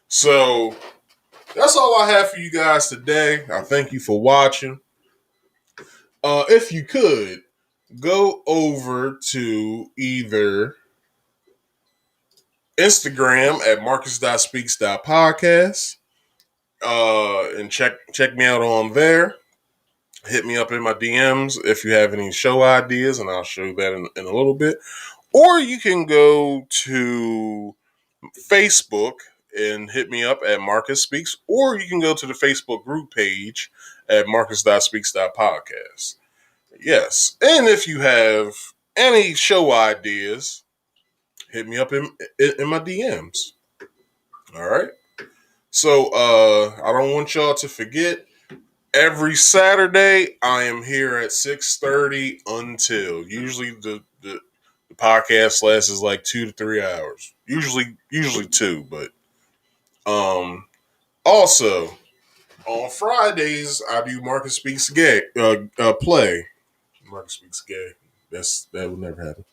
So that's all I have for you guys today. I thank you for watching. If you could, go over to either Instagram at marcus.speaks.podcast and check me out on there. Hit me up in my DMs if you have any show ideas, and I'll show that in a little bit. Or you can go to Facebook and hit me up at Marcus Speaks, or you can go to the Facebook group page at marcus.speaks.podcast. Yes. And if you have any show ideas, hit me up in my DMs. All right. So I don't want y'all to forget, every Saturday I am here at 6:30 until usually the podcast lasts like 2 to 3 hours. Usually 2, but also on Fridays I do Marcus Speaks Gay play. Marcus Speaks Gay. That would never happen.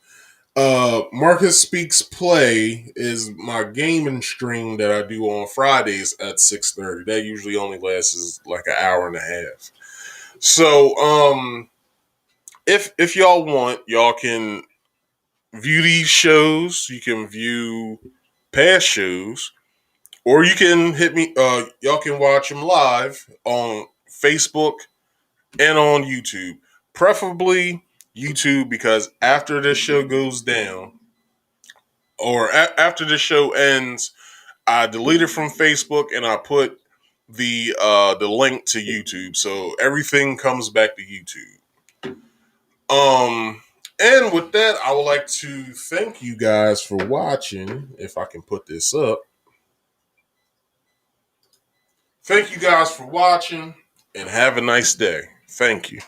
Marcus Speaks Play is my gaming stream that I do on Fridays at 6:30. That usually only lasts like an hour and a half. So, if y'all want, y'all can view these shows. You can view past shows, or you can hit me. Y'all can watch them live on Facebook and on YouTube. Preferably YouTube, because after this show goes down, or after the show ends, I delete it from Facebook and I put the link to YouTube, so everything comes back to YouTube. And with that, I would like to thank you guys for watching. If I can put this up, thank you guys for watching, and have a nice day. Thank you.